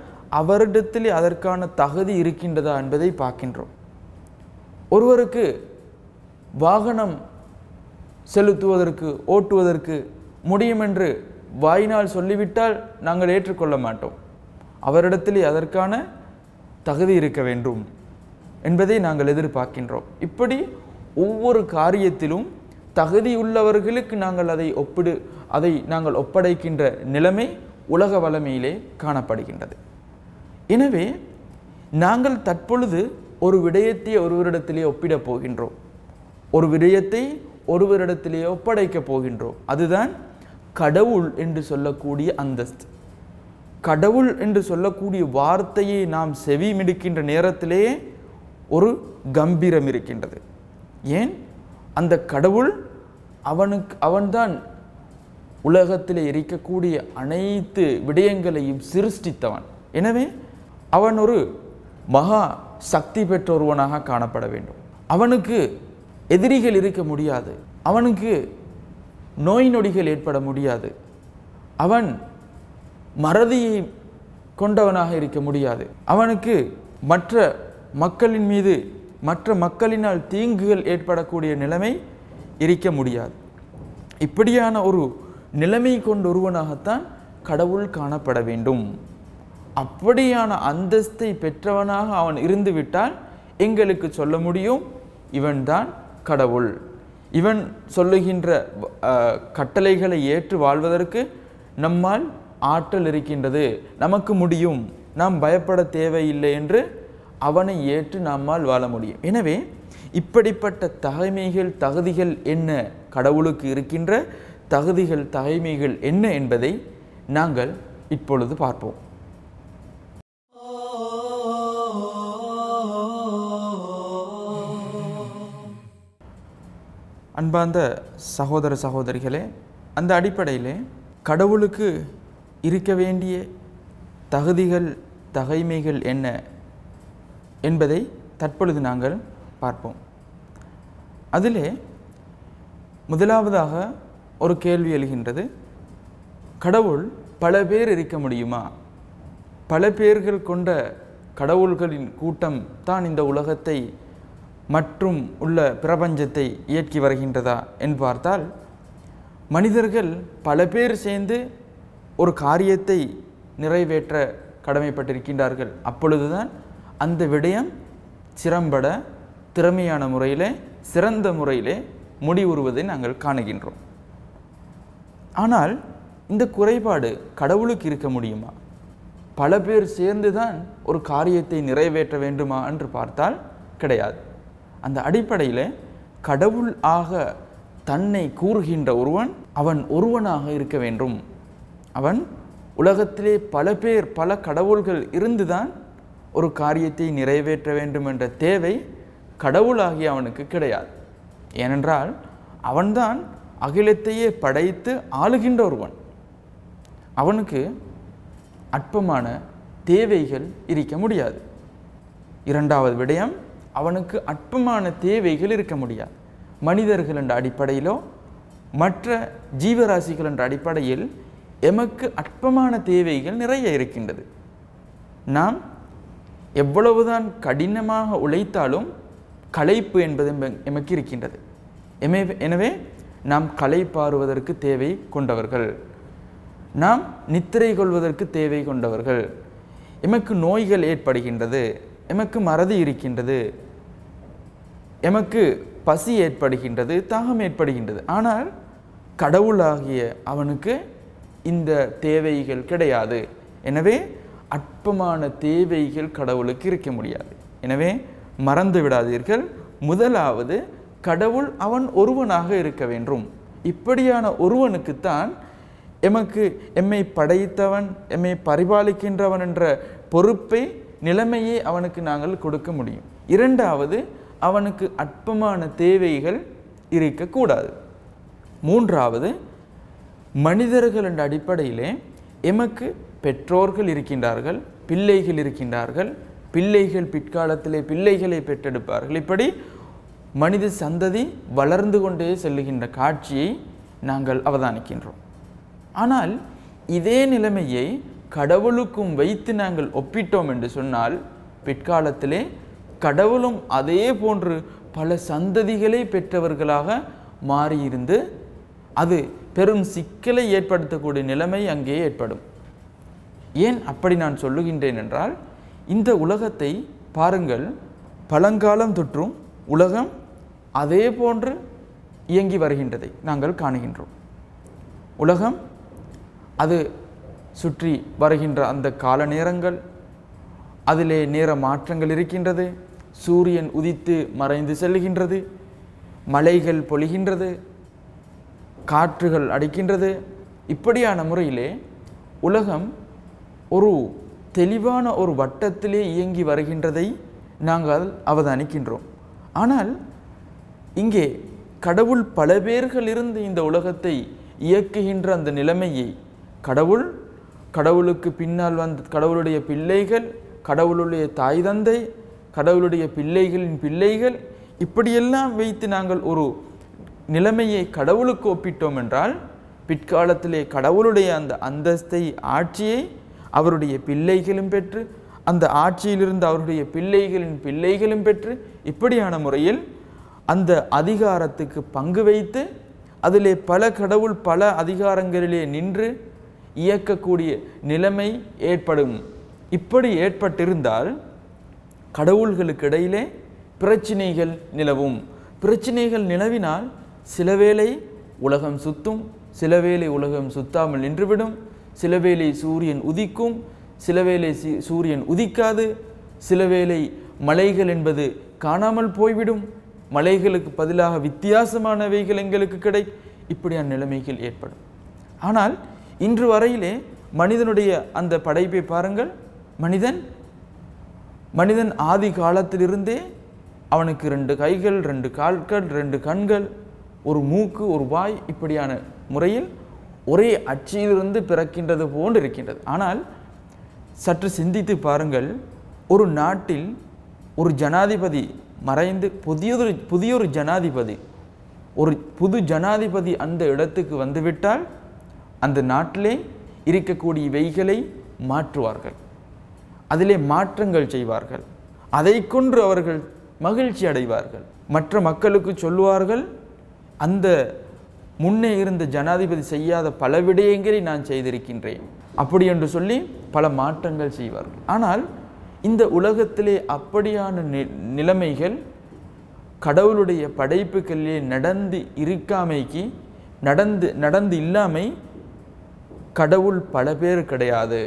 அவரிடத்திலே அதற்கான தகுதி இருக்கின்றதா என்பதை பார்க்கின்றோம். ஒருவருக்கு வாகனம் செலுத்துவதற்கு ஓட்டுவதற்கு முடியும் என்று வாயினால் சொல்லிவிட்டால் நாங்கள் ஏற்றுக்கொள்ள மாட்டோம். அவரிடத்திலே அதற்கான தகுதி இருக்க வேண்டும் என்பதை நாங்கள் எதிர்பார்க்கின்றோம். இப்படி ஒவ்வொரு காரியத்திலும் தகுதியுள்ளவர்களுக்கு நாங்கள் அதை நாங்கள் ஒப்படைக்கின்ற நிலைமை உலக வளமையிலே காணப்படுகின்றது. எனவே நாங்கள் தற்பொழுது ஒரு விடயத்தை ஒருவரிடத்திலே ஒப்பிடப் போகின்றோம், ஒரு விடயத்தை ஒருவரிடத்திலே ஒப்படைக்கப் போகின்றோம். அதுதான் கடவுள் என்று சொல்லக்கூடிய அந்தஸ்து. கடவுள் என்று சொல்லக்கூடிய வார்த்தையை நாம் செவிமிடுக்கின்ற நேரத்திலேயே ஒரு கம்பீரம் இருக்கின்றது. ஏன்? அந்த கடவுள் அவன்தான் உலகத்திலே இருக்கக்கூடிய அனைத்து விடயங்களையும் சிருஷ்டித்தவன். எனவே அவன் ஒரு மகா சக்தி பெற்ற ஒருவனாக காணப்பட வேண்டும். அவனுக்கு எதிரிகள் இருக்க முடியாது, அவனுக்கு நோய் நொடிகள் ஏற்பட முடியாது, அவன் மறதியை கொண்டவனாக இருக்க முடியாது, அவனுக்கு மற்ற மக்களின் மீது மற்ற மக்களினால் தீங்குகள் ஏற்படக்கூடிய நிலைமை இருக்க முடியாது. இப்படியான ஒரு நிலைமை கொண்ட ஒருவனாகத்தான் கடவுள் காணப்பட வேண்டும். அப்படியான அந்தஸ்தை பெற்றவனாக அவன் இருந்துவிட்டால் எங்களுக்கு சொல்ல முடியும், இவன்தான் கடவுள். இவன் சொல்லுகின்ற கட்டளைகளை ஏற்று வாழ்வதற்கு நம்மால் ஆற்றல் இருக்கின்றது, நமக்கு முடியும், நாம் பயப்பட தேவையில்லை என்று அவனை ஏற்று நம்மால் வாழ முடியும். எனவே இப்படிப்பட்ட தகைமைகள் தகுதிகள் என்ன, கடவுளுக்கு இருக்கின்ற தகுதிகள் தகைமைகள் என்ன என்பதை நாங்கள் இப்பொழுது பார்ப்போம். அன்பார்ந்த சகோதர சகோதரிகளே, அந்த அடிப்படையிலே கடவுளுக்கு இருக்க வேண்டிய தகுதிகள் தகைமைகள் என்ன என்பதை தற்பொழுது நாங்கள் பார்ப்போம். அதிலே முதலாவதாக ஒரு கேள்வி எழுகின்றது, கடவுள் பல பேர் இருக்க முடியுமா? பல பேர்கள் கொண்ட கடவுள்களின் கூட்டம் தான் இந்த உலகத்தை மற்றும் உள்ள பிரபஞ்சத்தை இயக்கி வருகின்றதா என்று பார்த்தால், மனிதர்கள் பல பேர் சேர்ந்து ஒரு காரியத்தை நிறைவேற்ற கடமைப்பட்டிருக்கின்றார்கள். அப்பொழுதுதான் அந்த விடயம் சிறம்பட திறமையான முறையிலே சிறந்த முறையிலே முடிவுறுவதை நாங்கள் காணுகின்றோம். ஆனால் இந்த குறைபாடு கடவுளுக்கு இருக்க முடியுமா? பல பேர் சேர்ந்துதான் ஒரு காரியத்தை நிறைவேற்ற வேண்டுமா என்று பார்த்தால் கிடையாது. அந்த அடிப்படையில் கடவுள் ஆக தன்னை கூறுகின்ற ஒருவன் அவன் ஒருவனாக இருக்க வேண்டும். அவன் உலகத்திலே பல பேர் பல கடவுள்கள் இருந்துதான் ஒரு காரியத்தை நிறைவேற்ற வேண்டும் என்ற தேவை கடவுளாகிய அவனுக்கு கிடையாது. ஏனென்றால் அவன்தான் அகிலத்தையே படைத்து ஆளுகின்ற ஒருவன். அவனுக்கு அற்பமான தேவைகள் இருக்க முடியாது. இரண்டாவது விடயம், அவனுக்கு அற்பமான தேவைகள் இருக்க முடியாது. மனிதர்கள் என்ற அடிப்படையிலோ மற்ற ஜீவராசிகள் என்ற அடிப்படையில் எமக்கு அற்பமான தேவைகள் நிறைய இருக்கின்றது. நாம் எவ்வளவுதான் கடினமாக உழைத்தாலும் களைப்பு என்பது எமக்கு இருக்கின்றது. எனவே நாம் களைப்பாறுவதற்கு தேவை கொண்டவர்கள், நாம் நித்திரை கொள்வதற்கு தேவை கொண்டவர்கள். எமக்கு நோய்கள் ஏற்படுகின்றது, எமக்கு மறதி இருக்கின்றது, எமக்கு பசி ஏற்படுகின்றது, தாகம் ஏற்படுகின்றது. ஆனால் கடவுளாகிய அவனுக்கு இந்த தேவைகள் கிடையாது. எனவே அற்பமான தேவைகள் கடவுளுக்கு இருக்க முடியாது. எனவே மறந்து விடாதீர்கள், முதலாவது கடவுள் அவன் ஒருவனாக இருக்க வேண்டும். இப்படியான ஒருவனுக்குத்தான் எம்மை படைத்தவன், எம்மை பரிபாலிக்கின்றவன் என்ற பொறுப்பை, நிலைமையை அவனுக்கு நாங்கள் கொடுக்க முடியும். இரண்டாவது, அவனுக்கு அற்பமான தேவைகள் இருக்கக்கூடாது. மூன்றாவது, மனிதர்கள் என்ற அடிப்படையிலே எமக்கு பெற்றோர்கள் இருக்கின்றார்கள், பிள்ளைகள் இருக்கின்றார்கள், பிள்ளைகள் பிற்காலத்திலே பிள்ளைகளை பெற்றெடுப்பார்கள். இப்படி மனித சந்ததி வளர்ந்து கொண்டே செல்லுகின்ற காட்சியை நாங்கள் அவதானிக்கின்றோம். ஆனால் இதே நிலைமையை கடவுளுக்கும் வைத்து நாங்கள் ஒப்பிட்டோம் என்று சொன்னால், பிற்காலத்திலே கடவுளும் அதே போன்று பல சந்ததிகளை பெற்றவர்களாக மாறியிருந்து அது பெரும் சிக்கலை ஏற்படுத்தக்கூடிய நிலைமை அங்கே ஏற்படும். ஏன் அப்படி நான் சொல்லுகின்றேன் என்றால், இந்த உலகத்தை பாருங்கள், பழங்காலம் தொற்றும் உலகம் அதே போன்று இயங்கி வருகின்றதை நாங்கள் காணுகின்றோம். உலகம் அது சுற்றி வருகின்ற அந்த கால நேரங்கள், அதிலே நேர மாற்றங்கள் இருக்கின்றது. சூரியன் உதித்து மறைந்து செல்லுகின்றது, மலைகள் பொழிகின்றது, காற்றுகள் அடிக்கின்றது. இப்படியான முறையிலே உலகம் ஒரு தெளிவான ஒரு வட்டத்திலே இயங்கி வருகின்றதை நாங்கள் அவதானிக்கின்றோம். ஆனால் இங்கே கடவுள் பல பேர்கள் இருந்து இந்த உலகத்தை இயக்குகின்ற அந்த நிலைமையை கடவுளுக்கு பின்னால் வந்த கடவுளுடைய பிள்ளைகள், கடவுளுடைய தாய் தந்தை, கடவுளுடைய பிள்ளைகளின் பிள்ளைகள், இப்படியெல்லாம் வைத்து நாங்கள் ஒரு நிலைமையை கடவுளுக்கு ஒப்பிட்டோம் என்றால், பிற்காலத்திலே கடவுளுடைய அந்த அந்தஸ்தை, ஆட்சியை அவருடைய பிள்ளைகளும் பெற்று, அந்த ஆட்சியிலிருந்து அவருடைய பிள்ளைகளின் பிள்ளைகளும் பெற்று, இப்படியான முறையில் அந்த அதிகாரத்துக்கு பங்கு வைத்து அதிலே பல கடவுள் பல அதிகாரங்களிலே நின்று இயக்கக்கூடிய நிலைமை ஏற்படும். இப்படி ஏற்பட்டிருந்தால் கடவுள்களுக்கு இடையிலே பிரச்சினைகள் நிலவும். பிரச்சினைகள் நிலவினால் சிலவேளை உலகம் சுத்தும், சிலவேளை உலகம் சுத்தாமல் நின்றுவிடும், சிலவேளை சூரியன் உதிக்கும், சிலவேளை சூரியன் உதிக்காது, சிலவேளை மலைகள் என்பது காணாமல் போய்விடும், மலைகளுக்கு பதிலாக வித்தியாசமானவைகள் எங்களுக்கு இப்படியான நிலைமைகள் ஏற்படும். ஆனால் இன்று வரையிலே மனிதனுடைய அந்த படைப்பை பாருங்கள். மனிதன் ஆதி காலத்திலிருந்தே அவனுக்கு 2 கைகள், 2 கால்கள், 2 கண்கள், ஒரு மூக்கு, ஒரு வாய், இப்படியான முறையில் ஒரே அச்சிலிருந்து பிறக்கின்றது போன்று இருக்கின்றது. ஆனால் சற்று சிந்தித்து பாருங்கள், ஒரு நாட்டில் ஒரு ஜனாதிபதி மறைந்து புதியொரு ஜனாதிபதி, ஒரு புது ஜனாதிபதி அந்த இடத்துக்கு வந்துவிட்டால் அந்த நாட்டிலே இருக்கக்கூடிய இவைகளை மாற்றுவார்கள், அதிலே மாற்றங்கள் செய்வார்கள், அதை கொன்று அவர்கள் மகிழ்ச்சி அடைவார்கள். மற்ற மக்களுக்கு சொல்லுவார்கள், அந்த முன்னே இருந்த ஜனாதிபதி செய்யாத பல விடயங்களை நான் செய்திருக்கின்றேன் அப்படி என்று சொல்லி பல மாற்றங்கள் செய்வார்கள். ஆனால் இந்த உலகத்திலே அப்படியான நிலைமைகள் கடவுளுடைய படைப்புகளிலே நடந்து இருக்காமைக்கு நடந்து இல்லாமை கடவுள் பல பேர் கிடையாது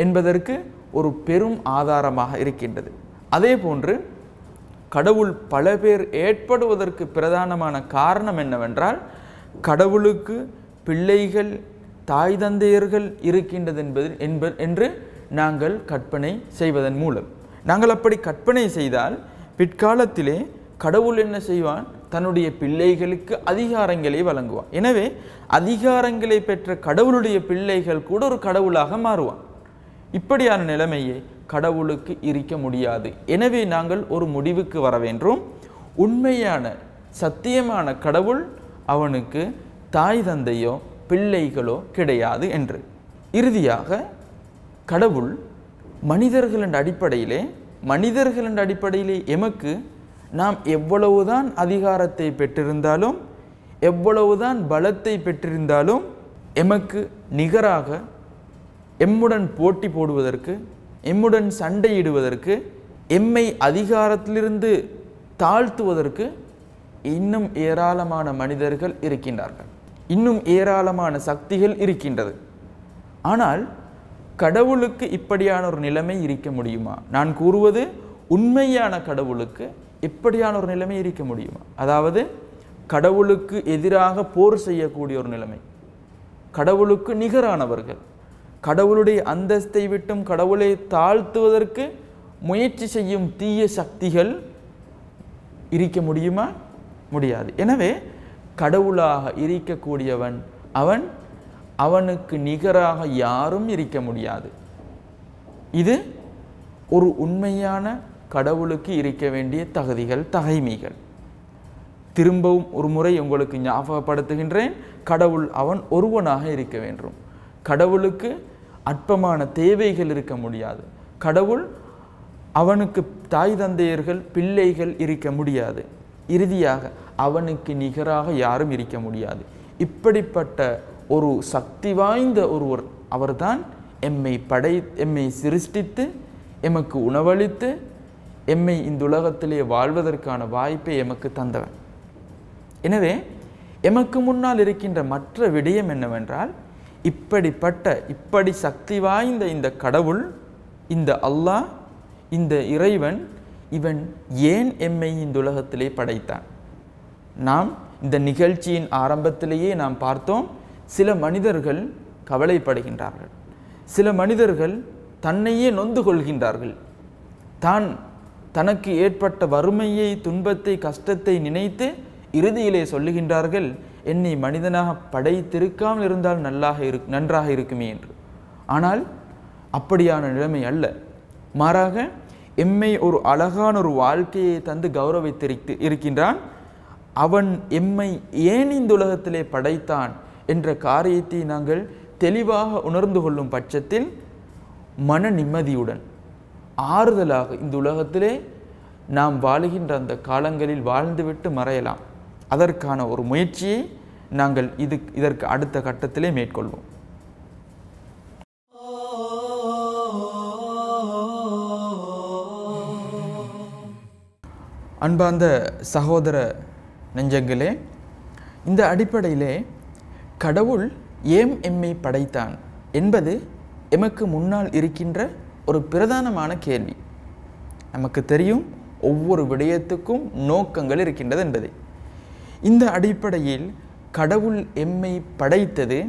என்பதற்கு ஒரு பெரும் ஆதாரமாக இருக்கின்றது. அதே போன்று கடவுள் பல பேர் ஏற்படுவதற்கு பிரதானமான காரணம் என்னவென்றால், கடவுளுக்கு பிள்ளைகள், தாய் தந்தையர்கள் இருக்கின்றது என்று நாங்கள் கற்பனை செய்வதன் மூலம். நாங்கள் அப்படி கற்பனை செய்தால் பிற்காலத்திலே கடவுள் என்ன செய்வான்? தன்னுடைய பிள்ளைகளுக்கு அதிகாரங்களை வழங்குவான். எனவே அதிகாரங்களை பெற்ற கடவுளுடைய பிள்ளைகள் கூட ஒரு கடவுளாக மாறுவான். இப்படியான நிலைமையை கடவுளுக்கு இருக்க முடியாது. எனவே நாங்கள் ஒரு முடிவுக்கு வர வேண்டும். உண்மையான சத்தியமான கடவுள் அவனுக்கு தாய் தந்தையோ பிள்ளைகளோ கிடையாது என்று. இறுதியாக கடவுள் மனிதர்களின் அடிப்படையிலே எமக்கு நாம் எவ்வளவுதான் அதிகாரத்தை பெற்றிருந்தாலும் எவ்வளவுதான் பலத்தை பெற்றிருந்தாலும் எமக்கு நிகராக எம்முடன் போட்டி போடுவதற்கு எம்முடன் சண்டையிடுவதற்கு எம்மை அதிகாரத்திலிருந்து தாழ்த்துவதற்கு இன்னும் ஏராளமான மனிதர்கள் இருக்கின்றார்கள். இன்னும் ஏராளமான சக்திகள் இருக்கின்றது. ஆனால் கடவுளுக்கு இப்படியான ஒரு நிலைமை இருக்க முடியுமா? நான் கூறுவது உண்மையான கடவுளுக்கு இப்படியான ஒரு நிலைமை இருக்க முடியுமா? அதாவது கடவுளுக்கு எதிராக போர் செய்யக்கூடிய ஒரு நிலைமை, கடவுளுக்கு நிகரானவர்கள், கடவுளுடைய அந்தஸ்தை விட்டும் கடவுளை தாழ்த்துவதற்கு முயற்சி செய்யும் தீய சக்திகள் இருக்க முடியுமா? முடியாது. எனவே கடவுளாக இருக்கக்கூடியவன் அவனுக்கு நிகராக யாரும் இருக்க முடியாது. இது ஒரு உண்மையான கடவுளுக்கு இருக்க வேண்டிய தகுதிகள், தகைமைகள். திரும்பவும் ஒரு முறை உங்களுக்கு ஞாபகப்படுத்துகின்றேன். கடவுள் அவன் ஒருவனாக இருக்க வேண்டும். கடவுளுக்கு அற்பமான தேவைகள் இருக்க முடியாது. கடவுள் அவனுக்கு தாய் தந்தையர்கள் பிள்ளைகள் இருக்க முடியாது. இறுதியாக அவனுக்கு நிகராக யாரும் இருக்க முடியாது. இப்படிப்பட்ட ஒரு சக்தி வாய்ந்த ஒருவர் அவர்தான் எம்மை சிருஷ்டித்து எமக்கு உணவளித்து எம்மை இந்த உலகத்திலே வாழ்வதற்கான வாய்ப்பை எமக்கு தந்தவன். எனவே எமக்கு முன்னால் இருக்கின்ற மற்ற விடயம் என்னவென்றால், இப்படி சக்தி வாய்ந்த இந்த கடவுள், இந்த அல்லாஹ், இந்த இறைவன், இவன் ஏன் எம்மை இந்த உலகத்திலே படைத்தான்? நாம் இந்த நிகழ்ச்சியின் ஆரம்பத்திலேயே நாம் பார்த்தோம், சில மனிதர்கள் கவலைப்படுகின்றார்கள், சில மனிதர்கள் தன்னையே நொந்து கொள்கின்றார்கள். தனக்கு ஏற்பட்ட வறுமையை, துன்பத்தை, கஷ்டத்தை நினைத்து இறுதியிலே சொல்லுகின்றார்கள், என்னை மனிதனாக படைத்திருக்காமல் இருந்தால் நன்றாக இருக்குமே என்று. ஆனால் அப்படியான நிலைமை அல்ல. மாறாக எம்மை ஒரு அழகான ஒரு வாழ்க்கையை தந்து கௌரவித்து இருக்கின்றான். அவன் எம்மை ஏன் இந்த உலகத்திலே படைத்தான் என்ற காரியத்தை நாங்கள் தெளிவாக உணர்ந்து கொள்ளும் பட்சத்தில் மன நிம்மதியுடன் ஆறுதலாக இந்த உலகத்திலே நாம் வாழுகின்ற அந்த காலங்களில் வாழ்ந்துவிட்டு மறையலாம். அதற்கான ஒரு முயற்சியை நாங்கள் இதற்கு அடுத்த கட்டத்திலே மேற்கொள்வோம். அன்பார்ந்த சகோதர நெஞ்சங்களே, இந்த அடிப்படையிலே கடவுள் ஏன் எம்மை படைத்தான் என்பது எமக்கு முன்னால் இருக்கின்ற ஒரு பிரதானமான கேள்வி. நமக்கு தெரியும் ஒவ்வொரு விடயத்துக்கும் நோக்கங்கள் இருக்கின்றது என்பதை. இந்த அடிப்படையில் கடவுள் எம்மை படைத்தது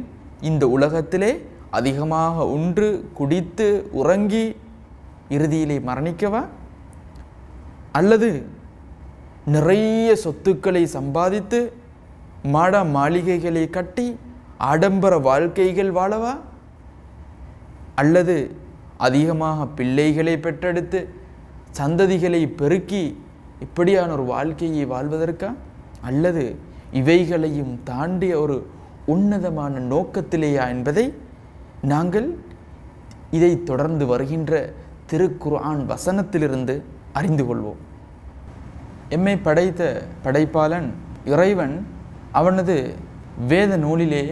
இந்த உலகத்திலே அதிகமாக உண்டு குடித்து உறங்கி இறுதியிலே மரணிக்கவா, அல்லது நிறைய சொத்துக்களை சம்பாதித்து மாட மாளிகைகளை கட்டி ஆடம்பர வாழ்க்கைகள் வாழவா, அல்லது அதிகமாக பிள்ளைகளை பெற்றெடுத்து சந்ததிகளை பெருக்கி இப்படியான ஒரு வாழ்க்கையை வாழ்வதற்கா, அல்லது இவைகளையும் தாண்டிய ஒரு உன்னதமான நோக்கத்திலேயா என்பதை நாங்கள் இதை தொடர்ந்து வருகின்ற திருக்குர்ஆன் வசனத்திலிருந்து அறிந்து கொள்வோம். எம்மை படைத்த படைப்பாளன் இறைவன் அவனது வேத நூலிலே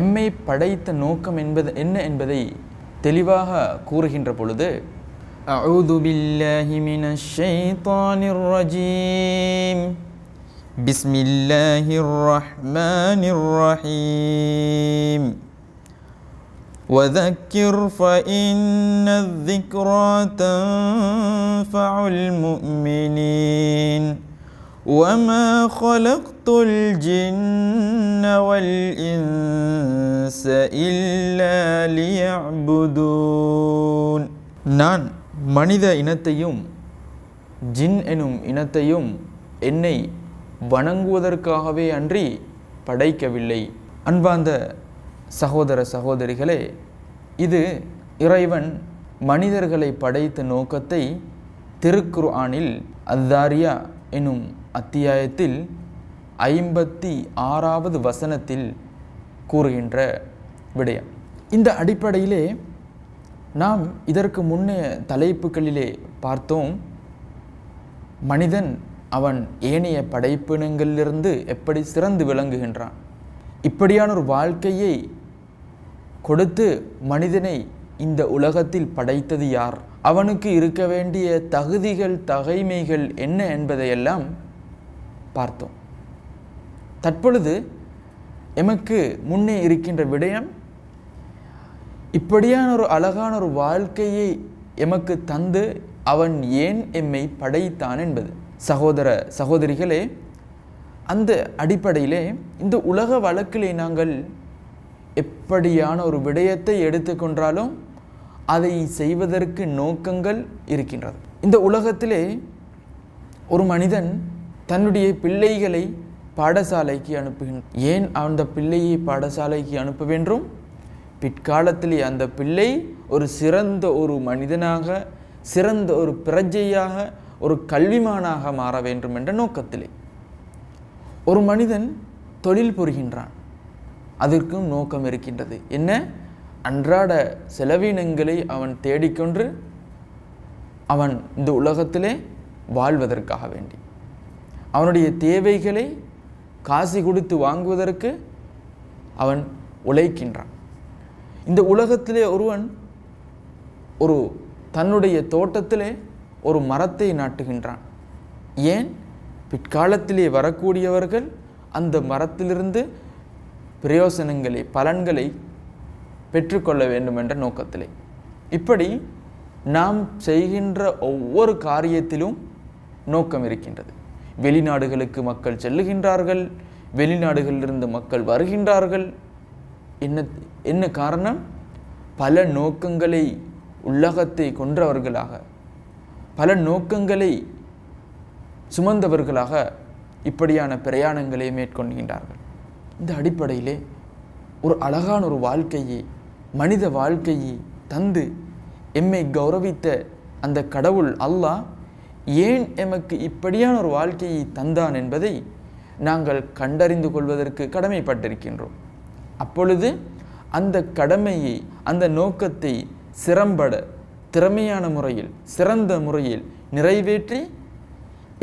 எம்மை படைத்த நோக்கம் என்ன என்பதை தெளிவாக கூறுகின்ற பொழுது, அஊது பில்லாஹி மினஷ் ஷைத்தானிர் ரஜீம், பிஸ்மில்லாஹிர் ரஹ்மானிர் ரஹீம், وذكر فإن الذكرى تنفع المؤمنين وما خلقت الجن والإنس إلا ليعبدون. நான் மனித இனத்தையும் ஜின் எனும் இனத்தையும் என்னை வணங்குவதற்காகவே அன்றி படைக்கவில்லை. அன்பார்ந்த சகோதர சகோதரிகளே, இது இறைவன் மனிதர்களை படைத்த நோக்கத்தை திருக்குர்ஆனில் அத்தாரியா எனும் அத்தியாயத்தில் 56வது வசனத்தில் கூறுகின்ற விடயம். இந்த அடிப்படையிலே நாம் இதற்கு முன்னே தலைப்புகளிலே பார்த்தோம், மனிதன் அவன் ஏனைய படைப்பினங்களிலிருந்து எப்படி சிறந்து விளங்குகின்றான். இப்படியான ஒரு வாழ்க்கையை கொடுத்து மனிதனை இந்த உலகத்தில் படைத்தது யார், அவனுக்கு இருக்க வேண்டிய தகுதிகள் தகைமைகள் என்ன என்பதையெல்லாம் பார்த்தோம். தற்பொழுது எமக்கு முன்னே இருக்கின்ற விடயம், இப்படியான ஒரு அழகான ஒரு வாழ்க்கையை எமக்கு தந்து அவன் ஏன் எம்மை படைத்தான் என்பது. சகோதர சகோதரிகளே, அந்த அடிப்படையிலே இந்த உலக வழக்கிலே நாங்கள் எப்படியான ஒரு விடயத்தை எடுத்துக்கொண்டாலும் அதை செய்வதற்கு நோக்கங்கள் இருக்கின்றது. இந்த உலகத்திலே ஒரு மனிதன் தன்னுடைய பிள்ளைகளை பாடசாலைக்கு அனுப்புகின்றான். ஏன் அந்த பிள்ளையை பாடசாலைக்கு அனுப்ப வேண்டும்? பிற்காலத்திலே அந்த பிள்ளை ஒரு சிறந்த ஒரு மனிதனாக, சிறந்த ஒரு பிரஜையாக, ஒரு கல்விமானாக மாற வேண்டும் என்ற நோக்கத்திலே. ஒரு மனிதன் தொழில் புரிகின்றான், அதற்கும் நோக்கம் இருக்கின்றது. என்ன? அன்றாட செலவினங்களை அவன் தேடிக்கொண்டு அவன் இந்த உலகத்திலே வாழ்வதற்காக வேண்டி, அவனுடைய தேவைகளை காசு கொடுத்து வாங்குவதற்கு அவன் உழைக்கின்றான். இந்த உலகத்திலே ஒருவன் ஒரு தன்னுடைய தோட்டத்திலே ஒரு மரத்தை நாட்டுகின்றான். ஏன்? பிற்காலத்திலே வரக்கூடியவர்கள் அந்த மரத்திலிருந்து பிரயோசனங்களை, பலன்களை பெற்றுக்கொள்ள வேண்டும் என்ற நோக்கத்திலே. இப்படி நாம் செய்கின்ற ஒவ்வொரு காரியத்திலும் நோக்கம் இருக்கின்றது. வெளிநாடுகளுக்கு மக்கள் செல்லுகின்றார்கள், வெளிநாடுகளிலிருந்து மக்கள் வருகின்றார்கள். என்ன காரணம்? பல நோக்கங்களை உலகத்தை கொன்றவர்களாக, பல நோக்கங்களை சுமந்தவர்களாக இப்படியான பிரயாணங்களை மேற்கொள்கின்றார்கள். இந்த அடிப்படையிலே ஒரு அழகான ஒரு வாழ்க்கையை, மனித வாழ்க்கையை தந்து எம்மை கௌரவித்த அந்த கடவுள் அல்லாஹ் ஏன் எமக்கு இப்படியான ஒரு வாழ்க்கையை தந்தான் என்பதை நாங்கள் கண்டறிந்து கொள்வதற்கு கடமைப்பட்டிருக்கின்றோம். அப்பொழுது அந்த கடமையை, அந்த நோக்கத்தை சிறம்பட திறமையான முறையில், சிறந்த முறையில் நிறைவேற்றி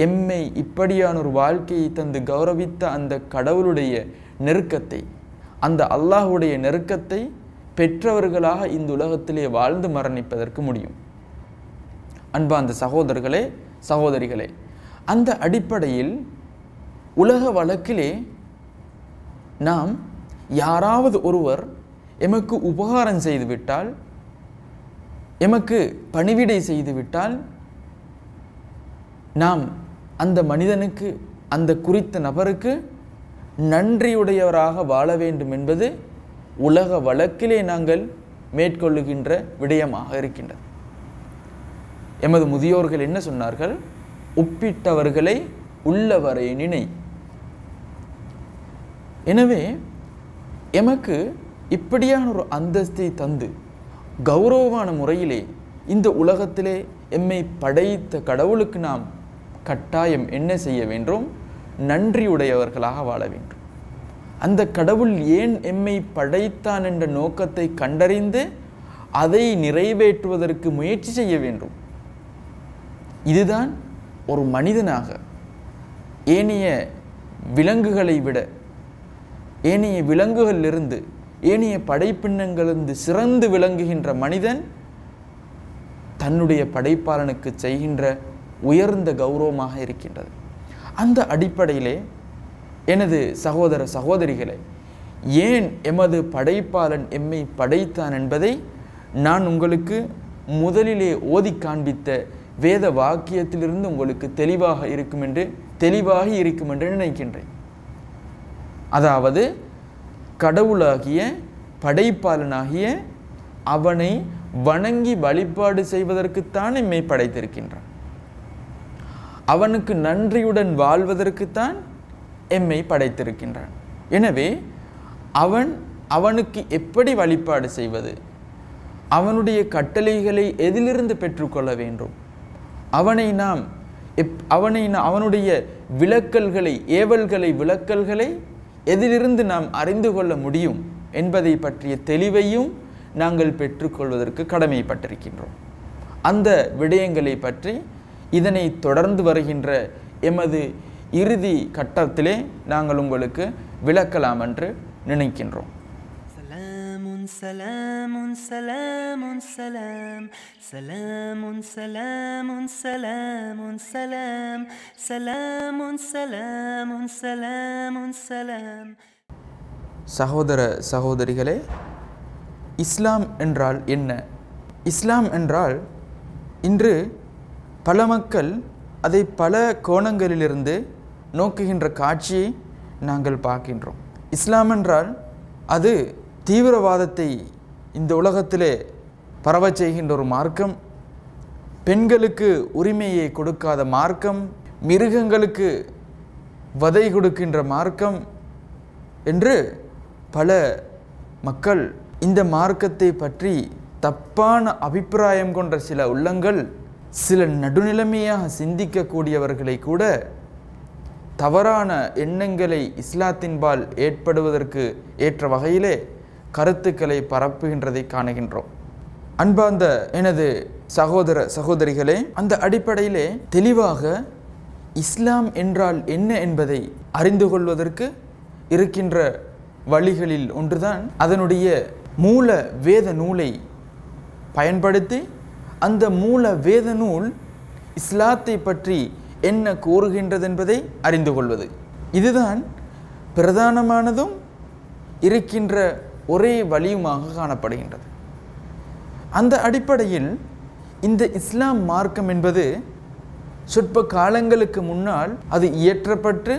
எம்மை இப்படியான ஒரு வாழ்க்கையை தந்து கௌரவித்த அந்த கடவுளுடைய நெருக்கத்தை, அந்த அல்லாஹுடைய நெருக்கத்தை பெற்றவர்களாக இந்த உலகத்திலே வாழ்ந்து மரணிப்பதற்கு முடியும். அன்பார்ந்த சகோதரர்களே, சகோதரிகளே, அந்த அடிப்படையில் உலக வழக்கிலே நாம் யாராவது ஒருவர் எமக்கு உபகாரம் செய்துவிட்டால், எமக்கு பணிவிடை செய்துவிட்டால், நாம் அந்த மனிதனுக்கு, அந்த குறித்த நபருக்கு நன்றியுடையவராக வாழ வேண்டும் என்பது உலக வழக்கிலே நாங்கள் மேற்கொள்ளுகின்ற விடயமாக இருக்கின்றது. எமது முதியோர்கள் என்ன சொன்னார்கள்? உப்பிட்டவர்களை உள்ளவரை நினை. எனவே எமக்கு இப்படியான ஒரு அந்தஸ்தை தந்து கௌரவமான முறையிலே இந்த உலகத்திலே எம்மை படைத்த கடவுளுக்கு நாம் கட்டாயம் என்ன செய்ய வேண்டும்? நன்றியுடையவர்களாக வாழ வேண்டும். அந்த கடவுள் ஏன் எம்மை படைத்தான் என்ற நோக்கத்தை கண்டறிந்து அதை நிறைவேற்றுவதற்கு முயற்சி செய்ய வேண்டும். இதுதான் ஒரு மனிதனாக ஏனைய விலங்குகளை விட, ஏனைய விலங்குகளிலிருந்து, ஏனைய படைப்பினங்களிலிருந்து சிறந்து விளங்குகின்ற மனிதன் தன்னுடைய படைப்பாளனுக்கு செய்கின்ற உயர்ந்த கௌரவமாக இருக்கின்றது. அந்த அடிப்படையிலே எனது சகோதர சகோதரிகளே, ஏன் எமது படைப்பாளன் எம்மை படைத்தான் என்பதை நான் உங்களுக்கு முதலிலே ஓதி காண்பித்த வேத வாக்கியத்திலிருந்து உங்களுக்கு தெளிவாகி இருக்கும் என்று நினைக்கின்றேன். அதாவது கடவுளாகிய படைப்பாளனாகிய அவனை வணங்கி வழிபாடு செய்வதற்குத்தான் எம்மை படைத்திருக்கின்றான். அவனுக்கு நன்றியுடன் வாழ்வதற்குத்தான் எம்மை படைத்திருக்கின்றான். எனவே அவனுக்கு எப்படி வழிபாடு செய்வது, அவனுடைய கட்டளைகளை எதிலிருந்து பெற்றுக்கொள்ள வேண்டும், அவனுடைய விலக்கல்களை, ஏவல்களை, விலக்கல்களை எதிலிருந்து நாம் அறிந்து கொள்ள முடியும் என்பதை பற்றிய தெளிவையும் நாங்கள் பெற்றுக்கொள்வதற்கு கடமைப்பட்டிருக்கின்றோம். அந்த விடயங்களை பற்றி இதனை தொடர்ந்து வருகின்ற எமது இறுதி கட்டத்திலே நாங்கள் உங்களுக்கு விளக்கலாம் என்று நினைக்கின்றோம். سلام سلام سلام سلام سلام سلام سلام سلام سلام سلام سلام. சகோதர சகோதரிகளே, இஸ்லாம் என்றால் என்ன? இஸ்லாம் என்றால் இன்று பல மக்கள் அதை பல கோணங்களிலிருந்து நோக்குகின்ற காட்சியை நாங்கள் பார்க்கின்றோம். இஸ்லாம் என்றால் அது தீவிரவாதத்தை இந்த உலகத்திலே பரவச் செய்கின்ற ஒரு மார்க்கம், பெண்களுக்கு உரிமையை கொடுக்காத மார்க்கம், மிருகங்களுக்கு வதை கொடுக்கின்ற மார்க்கம் என்று பல மக்கள் இந்த மார்க்கத்தை பற்றி தப்பான அபிப்பிராயம் கொண்ட சில உள்ளங்கள், சில நடுநிலைமையாக சிந்திக்கக்கூடியவர்களை கூட தவறான எண்ணங்களை இஸ்லாத்தின்பால் ஏற்படுவதற்கு ஏற்ற வகையிலே கருத்துக்களை பரப்புகின்றதை காணுகின்றோம். அன்பார்ந்த எனது சகோதர சகோதரிகளே, அந்த அடிப்படையிலே தெளிவாக இஸ்லாம் என்றால் என்ன என்பதை அறிந்து கொள்வதற்கு இருக்கின்ற வழிகளில் ஒன்றுதான் அதனுடைய மூல வேத நூலை பயன்படுத்தி அந்த மூல வேத நூல் இஸ்லாத்தை பற்றி என்ன கூறுகின்றது என்பதை அறிந்து கொள்வது. இதுதான் பிரதானமானதும் இருக்கின்ற ஒரே வழியுமாக காணப்படுகின்றது. அந்த அடிப்படையில் இந்த இஸ்லாம் மார்க்கம் என்பது சொற்ப காலங்களுக்கு முன்னால் அது இயற்றப்பட்டு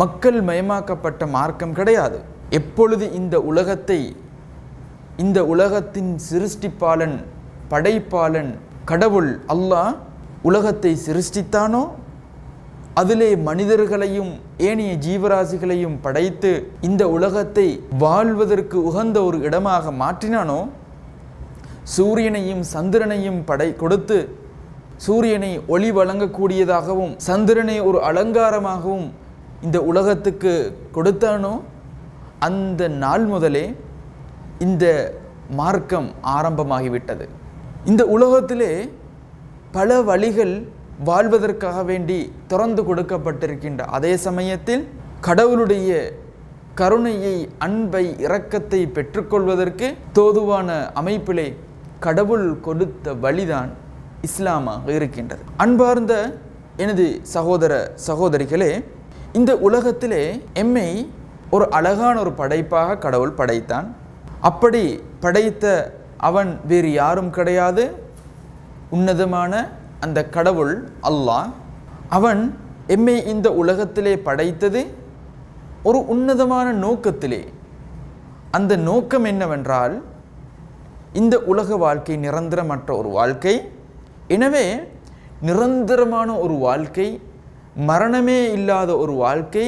மக்கள் மயமாக்கப்பட்ட மார்க்கம் கிடையாது. எப்பொழுது இந்த உலகத்தின் சிருஷ்டிப்பாளன், படைப்பாளன் கடவுள் அல்லாஹ் உலகத்தை சிருஷ்டித்தானோ, அதிலே மனிதர்களையும் ஏனைய ஜீவராசிகளையும் படைத்து இந்த உலகத்தை வாழ்வதற்கு உகந்த ஒரு இடமாக மாற்றினானோ, சூரியனையும் சந்திரனையும் கொடுத்து சூரியனை ஒளி வழங்கக்கூடியதாகவும் சந்திரனை ஒரு அலங்காரமாகவும் இந்த உலகத்துக்கு கொடுத்தானோ, அந்த நாள் முதலே இந்த மார்க்கம் ஆரம்பமாகிவிட்டது. இந்த உலகத்திலே பல வழிகள் வாழ்வதற்காக வேண்டி திறந்து கொடுக்கப்பட்டிருக்கின்ற அதே சமயத்தில் கடவுளுடைய கருணையை, அன்பை, இரக்கத்தை பெற்றுக்கொள்வதற்கு தோதுவான அமைப்பிலே கடவுள் கொடுத்த வழிதான் இஸ்லாமாக இருக்கின்றது. அன்பார்ந்த எனது சகோதர சகோதரிகளே, இந்த உலகத்திலே எம்மை ஒரு அழகான ஒரு படைப்பாக கடவுள் படைத்தான். அப்படி படைத்த அவன் வேறு யாரும் கிடையாது, உன்னதமான அந்த கடவுள் அல்லாஹ். அவன் எம்மை இந்த உலகத்திலே படைத்தது ஒரு உன்னதமான நோக்கத்திலே. அந்த நோக்கம் என்னவென்றால், இந்த உலக வாழ்க்கை நிரந்தரமற்ற ஒரு வாழ்க்கை. எனவே நிரந்தரமான ஒரு வாழ்க்கை, மரணமே இல்லாத ஒரு வாழ்க்கை,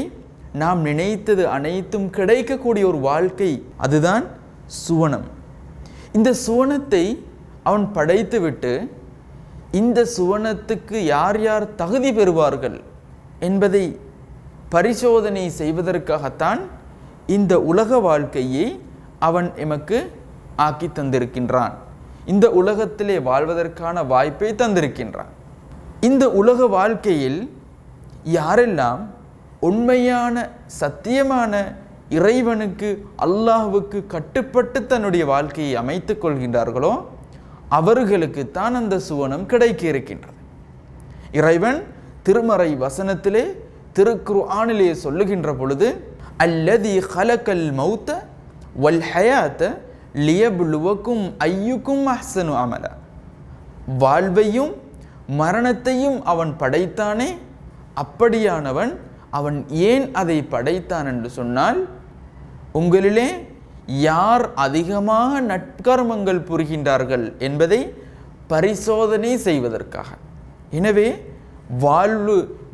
நாம் நினைத்தது அனைத்தும் கிடைக்கக்கூடிய ஒரு வாழ்க்கை, அதுதான் சுவனம். இந்த சுவனத்தை அவன் படைத்துவிட்டு இந்த சுவனத்துக்கு யார் யார் தகுதி பெறுவார்கள் என்பதை பரிசோதனை செய்வதற்காகத்தான் இந்த உலக வாழ்க்கையை அவன் எமக்கு ஆக்கி தந்திருக்கின்றான். இந்த உலகத்திலே வாழ்வதற்கான வாய்ப்பை தந்திருக்கின்றான். இந்த உலக வாழ்க்கையில் யாரெல்லாம் உண்மையான சத்தியமான இறைவனுக்கு, அல்லாஹ்வுக்கு கட்டுப்பட்டு தன்னுடைய வாழ்க்கையை அமைத்துக் கொள்கின்றார்களோ அவர்களுக்குத்தான் அந்த சுவனம் கிடைக்க இருக்கின்றது. இறைவன் திருமறை வசனத்திலே, திருக்குர்ஆனிலே சொல்லுகின்ற பொழுது, அல்லதி ஹலக்கல் மௌத்த வல் ஹயாத்த லியப்லுவக்கும் ஐயுக்கும் அஹ்சனு அமல. வாழ்வையும் மரணத்தையும் அவன் படைத்தானே, அப்படியானவன் அவன் ஏன் அதை படைத்தான் என்று சொன்னால், உங்களிலே யார் அதிகமாக நற்கர்மங்கள் புரிகின்றார்கள் என்பதை பரிசோதனை செய்வதற்காக. எனவே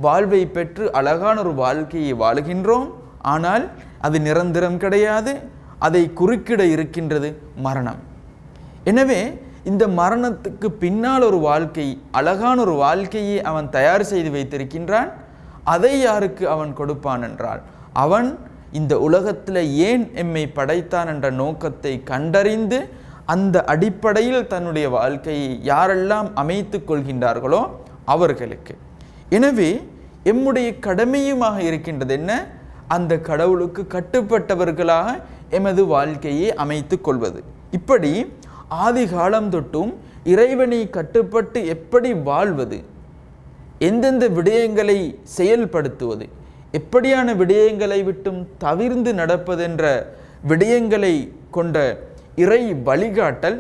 வாழ்வை பெற்று அழகான ஒரு வாழ்க்கையை வாழுகின்றோம். ஆனால் அது நிரந்தரம் கிடையாது. அதை குறுக்கிட இருக்கின்றது மரணம். எனவே இந்த மரணத்துக்கு பின்னால் ஒரு வாழ்க்கை, அழகான ஒரு வாழ்க்கையை அவன் தயார் செய்து வைத்திருக்கின்றான். அதை யாருக்கு அவன் கொடுப்பான் என்றால், அவன் இந்த உலகத்தில் ஏன் எம்மை படைத்தான் என்ற நோக்கத்தை கண்டறிந்து அந்த அடிப்படையில் தன்னுடைய வாழ்க்கையை யாரெல்லாம் அமைத்து கொள்கின்றார்களோ அவர்களுக்கு. எனவே எம்முடைய கடமையுமாக இருக்கின்றது என்ன? அந்த கடவுளுக்கு கட்டுப்பட்டவர்களாக எமது வாழ்க்கையை அமைத்து கொள்வது. இப்படி ஆதி காலம் தொட்டும் இறைவனை கட்டுப்பட்டு எப்படி வாழ்வது, எந்தெந்த விடயங்களை செயல்படுத்துவது, எப்படியான விடயங்களை விட்டும் தவிர்ந்து நடப்பதென்ற விடயங்களை கொண்ட இறை வழிகாட்டல்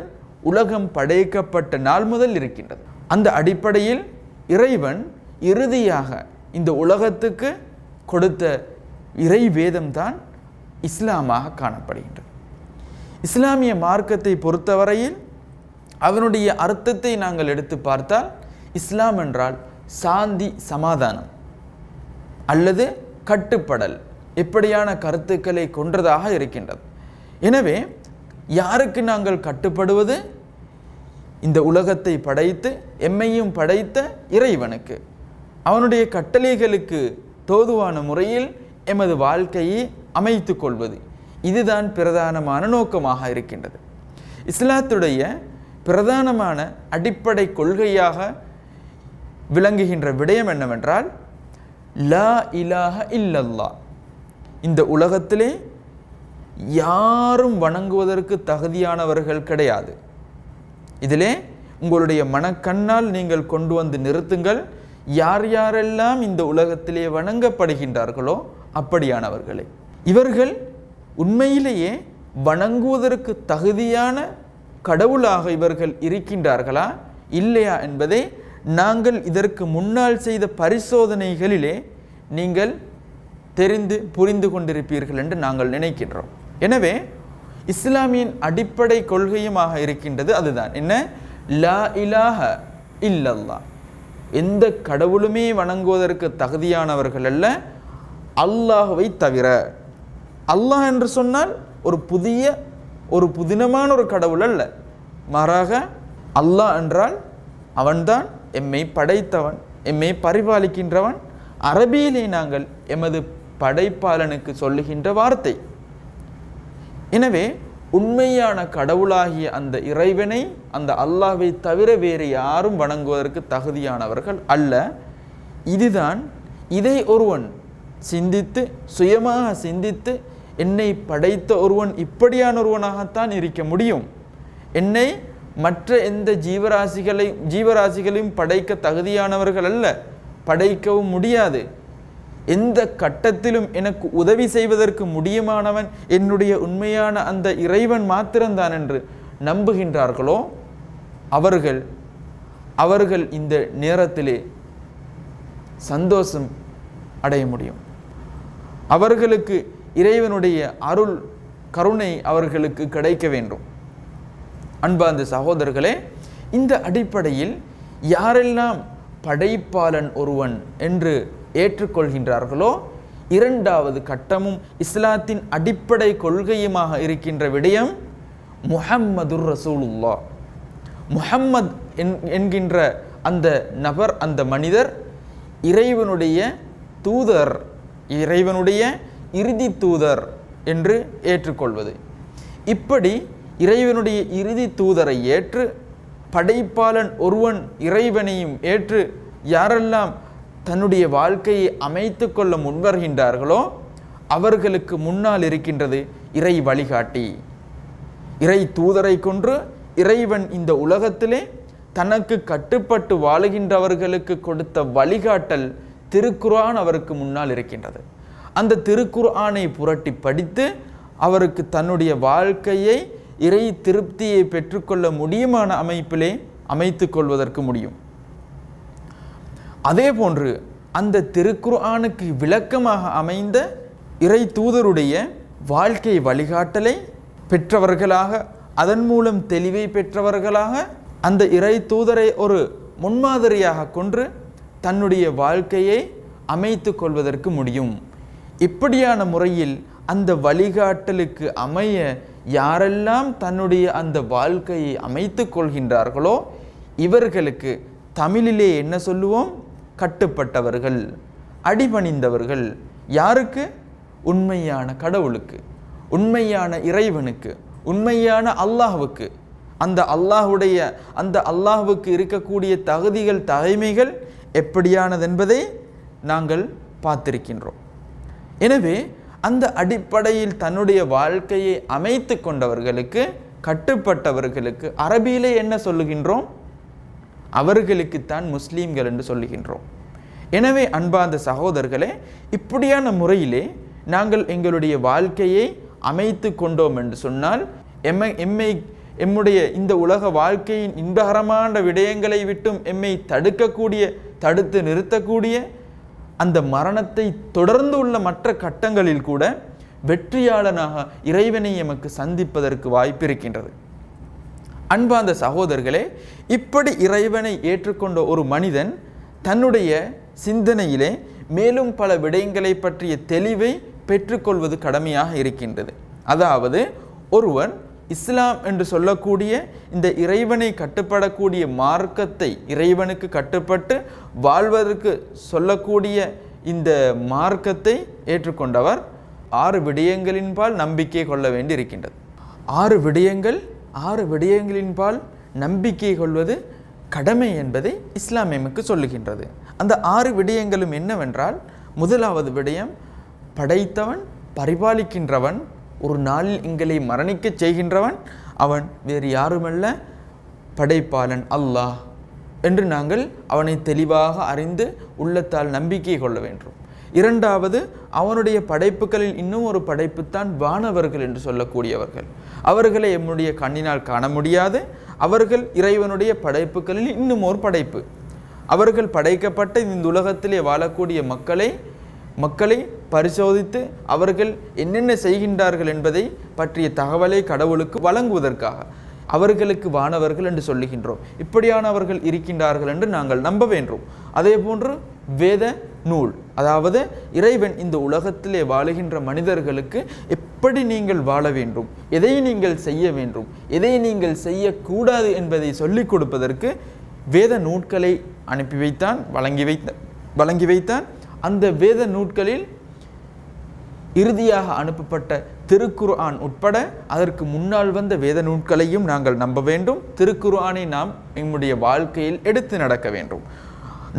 உலகம் படைக்கப்பட்ட நாள் முதல் இருக்கின்றது. அந்த அடிப்படையில் இறைவன் இறுதியாக இந்த உலகத்துக்கு கொடுத்த இறை வேதம்தான் இஸ்லாமாக காணப்படுகின்றது. இஸ்லாமிய மார்க்கத்தை பொறுத்தவரையில் அவனுடைய அர்த்தத்தை நாங்கள் எடுத்து பார்த்தால், இஸ்லாம் என்றால் சாந்தி, சமாதானம் அல்லது கட்டுப்படல், எப்படியான கருத்துக்களை கொன்றதாக இருக்கின்றது. எனவே யாருக்கு நாங்கள் கட்டுப்படுவது? இந்த உலகத்தை படைத்து எம்மையும் படைத்த இறைவனுக்கு, அவனுடைய கட்டளைகளுக்கு தோதுவான முறையில் எமது வாழ்க்கையை அமைத்து கொள்வது. இதுதான் பிரதானமான நோக்கமாக இருக்கின்றது. இஸ்லாத்துடைய பிரதானமான அடிப்படை கொள்கையாக விளங்குகின்ற விடயம் என்னவென்றால், லா இலாஹ இல்லல்லாஹ், இந்த உலகத்திலே யாரும் வணங்குவதற்கு தகுதியானவர்கள் கிடையாது. இதிலே உங்களுடைய மனக்கண்ணால் நீங்கள் கொண்டு வந்து நிறுத்துங்கள், யார் யாரெல்லாம் இந்த உலகத்திலே வணங்கப்படுகின்றார்களோ அப்படியானவர்களே. இவர்கள் உண்மையிலேயே வணங்குவதற்கு தகுதியான கடவுளாக இவர்கள் இருக்கின்றார்களா இல்லையா என்பதை நாங்கள் இதற்கு முன்னால் செய்த பரிசோதனைகளிலே நீங்கள் தெரிந்து புரிந்து கொண்டிருப்பீர்கள் என்று நாங்கள் நினைக்கின்றோம். எனவே இஸ்லாமியின் அடிப்படை கொள்கையுமாக இருக்கின்றது அதுதான் என்ன? லா இலாஹ இல்லல்லாஹ், எந்த கடவுளுமே வணங்குவதற்கு தகுதியானவர்கள் அல்ல அல்லாஹ்வை தவிர. அல்லாஹ் என்று சொன்னால் ஒரு புதினமான ஒரு கடவுள் அல்ல, மாறாக அல்லாஹ் என்றால் அவன்தான் எம்மை படைத்தவன், எம்மை பரிபாலிக்கின்றவன். அரபியிலே நாங்கள் எமது படைப்பாளனுக்கு சொல்லுகின்ற வார்த்தை. எனவே உண்மையான கடவுளாகிய அந்த இறைவனை, அந்த அல்லாஹ்வை தவிர வேறு யாரும் வணங்குவதற்கு தகுதியானவர்கள் அல்ல. இதை ஒருவன் சிந்தித்து, சுயமாக சிந்தித்து, என்னை படைத்த ஒருவன் இப்படியான ஒருவனாகத்தான் இருக்க முடியும், என்னை மற்ற எந்த ஜீவராசிகளையும் படைக்க தகுதியானவர்கள் அல்ல, படைக்கவும் முடியாது, எந்த கட்டத்திலும் எனக்கு உதவி செய்வதற்கு முடியுமானவன் என்னுடைய உண்மையான அந்த இறைவன் மாத்திரம்தான் என்று நம்புகின்றார்களோ அவர்கள் இந்த நேரத்திலே சந்தோஷம் அடைய முடியும். அவர்களுக்கு இறைவனுடைய அருள், கருணை அவர்களுக்கு கிடைக்க வேண்டும். அன்பார்ந்த சகோதரர்களே, இந்த அடிப்படையில் யாரெல்லாம் படைப்பாளன் ஒருவன் என்று ஏற்றுக்கொள்கின்றார்களோ, இரண்டாவது கட்டமும் இஸ்லாத்தின் அடிப்படை கொள்கையுமாக இருக்கின்ற விடயம் முஹம்மதுர் ரசூலுல்லாஹ். முஹம்மத் என்கின்ற அந்த நபர், அந்த மனிதர் இறைவனுடைய தூதர், இறைவனுடைய இறுதி தூதர் என்று ஏற்றுக்கொள்வது. இப்படி இறைவனுடைய இறுதி தூதரை ஏற்று, படைப்பாளன் ஒருவன் இறைவனையும் ஏற்று யாரெல்லாம் தன்னுடைய வாழ்க்கையை அமைத்து கொள்ள முன்வருகின்றார்களோ அவர்களுக்கு முன்னால் இருக்கின்றது இறை வழிகாட்டி. இறை தூதரை கொன்று இறைவன் இந்த உலகத்திலே தனக்கு கட்டுப்பட்டு வாழுகின்றவர்களுக்கு கொடுத்த வழிகாட்டல் திருக்குர்ஆன் அவருக்கு முன்னால் இருக்கின்றது. அந்த திருக்குர்ஆனை புரட்டி படித்து அவருக்கு தன்னுடைய வாழ்க்கையை இறை திருப்தியை பெற்றுக்கொள்ள முடியுமான அமைப்பிலே அமைத்து கொள்வதற்கு முடியும். அதே போன்று அந்த திருக்குர்ஆனுக்கு விளக்கமாக அமைந்த இறை தூதருடைய வாழ்க்கை வழிகாட்டலை பெற்றவர்களாக, அதன் மூலம் தெளிவை பெற்றவர்களாக அந்த இறை தூதரை ஒரு முன்மாதிரியாக கொண்டு தன்னுடைய வாழ்க்கையை அமைத்து கொள்வதற்கு முடியும். இப்படியான முறையில் அந்த வழிகாட்டலுக்கு அமைய யாரெல்லாம் தன்னுடைய அந்த வாழ்க்கையை அமைத்து கொள்கின்றார்களோ இவர்களுக்கு தமிழிலே என்ன சொல்லுவோம்? கட்டுப்பட்டவர்கள், அடிபணிந்தவர்கள். யாருக்கு? உண்மையான கடவுளுக்கு, உண்மையான இறைவனுக்கு, உண்மையான அல்லாஹ்வுக்கு. அந்த அல்லாஹ்வுக்கு இருக்கக்கூடிய தகுதிகள், தகைமைகள் எப்படியானது என்பதை நாங்கள் பார்த்திருக்கின்றோம். எனவே அந்த அடிப்படையில் தன்னுடைய வாழ்க்கையை அமைத்து கொண்டவர்களுக்கு, கட்டுப்பட்டவர்களுக்கு அரபியிலே என்ன சொல்லுகின்றோம்? அவர்களுக்குத்தான் முஸ்லீம்கள் என்று சொல்லுகின்றோம். எனவே அன்பார்ந்த சகோதரர்களே, இப்படியான முறையிலே நாங்கள் எங்களுடைய வாழ்க்கையை அமைத்து கொண்டோம் என்று சொன்னால் எம்முடைய இந்த உலக வாழ்க்கையின் இன்பகரமான விடயங்களை விட்டும் எம்மை தடுத்து நிறுத்தக்கூடிய அந்த மரணத்தை தொடர்ந்து உள்ள மற்ற கட்டங்களில் கூட வெற்றியாளனாக இறைவனை எமக்கு சந்திப்பதற்கு வாய்ப்பு இருக்கின்றது. அன்பார்ந்த சகோதரர்களே, இப்படி இறைவனை ஏற்றுக்கொண்ட ஒரு மனிதன் தன்னுடைய சிந்தனையிலே மேலும் பல விடயங்களை பற்றிய தெளிவை பெற்றுக்கொள்வது கடமையாக இருக்கின்றது. அதாவது ஒருவன் இஸ்லாம் என்று சொல்லக்கூடிய இந்த இறைவனை கட்டுப்படக்கூடிய மார்க்கத்தை, இறைவனுக்கு கட்டுப்பட்டு வாழ்வதற்கு சொல்லக்கூடிய இந்த மார்க்கத்தை ஏற்றுக்கொண்டவர் 6 விடயங்களின்பால் நம்பிக்கை கொள்ள வேண்டி இருக்கின்றது. 6 விடயங்களின்பால் நம்பிக்கை கொள்வது கடமை என்பதை இஸ்லாம் எமக்கு சொல்லுகின்றது. அந்த 6 விடயங்களும் என்னவென்றால், முதலாவது விடயம், படைத்தவன், பரிபாலிக்கின்றவன், ஒரு நாளில் எங்களை மரணிக்க செய்கின்றவன் அவன் வேறு யாருமல்ல, படைப்பாளன் அல்லாஹ் என்று நாங்கள் அவனை தெளிவாக அறிந்து உள்ளத்தால் நம்பிக்கை கொள்ள வேண்டும். இரண்டாவது, அவனுடைய படைப்புகளில் இன்னும் ஒரு படைப்புத்தான் வானவர்கள் என்று சொல்லக்கூடியவர்கள். அவர்களை எம்முடைய கண்ணினால் காண முடியாது. அவர்கள் இறைவனுடைய படைப்புகளில் இன்னும் ஒரு படைப்பு. அவர்கள் படைக்கப்பட்ட இந்த உலகத்திலே வாழக்கூடிய மக்களை பரிசோதித்து அவர்கள் என்னென்ன செய்கின்றார்கள் என்பதை பற்றிய தகவலை கடவுளுக்கு வழங்குவதற்காக அவர்களுக்கு வானவர்கள் என்று சொல்லுகின்றோம். இப்படியானவர்கள் இருக்கின்றார்கள் என்று நாங்கள் நம்ப வேண்டும். அதே போன்று வேத நூல், அதாவது இறைவன் இந்த உலகத்திலே வாழுகின்ற மனிதர்களுக்கு எப்படி நீங்கள் வாழ வேண்டும், எதை நீங்கள் செய்ய வேண்டும், எதை நீங்கள் செய்யக்கூடாது என்பதை சொல்லிக் கொடுப்பதற்கு வேத நூட்களை அனுப்பி வைத்தான், வழங்கி வைத்தான். அந்த வேத நூட்களில் இறுதியாக அனுப்பப்பட்ட திருக்குர்ஆன் உட்பட அதற்கு முன்னால் வந்த வேத நூட்களையும் நாங்கள் நம்ப வேண்டும். திருக்குர்ஆனை நாம் நம்முடைய வாழ்க்கையில் எடுத்து நடக்க வேண்டும்.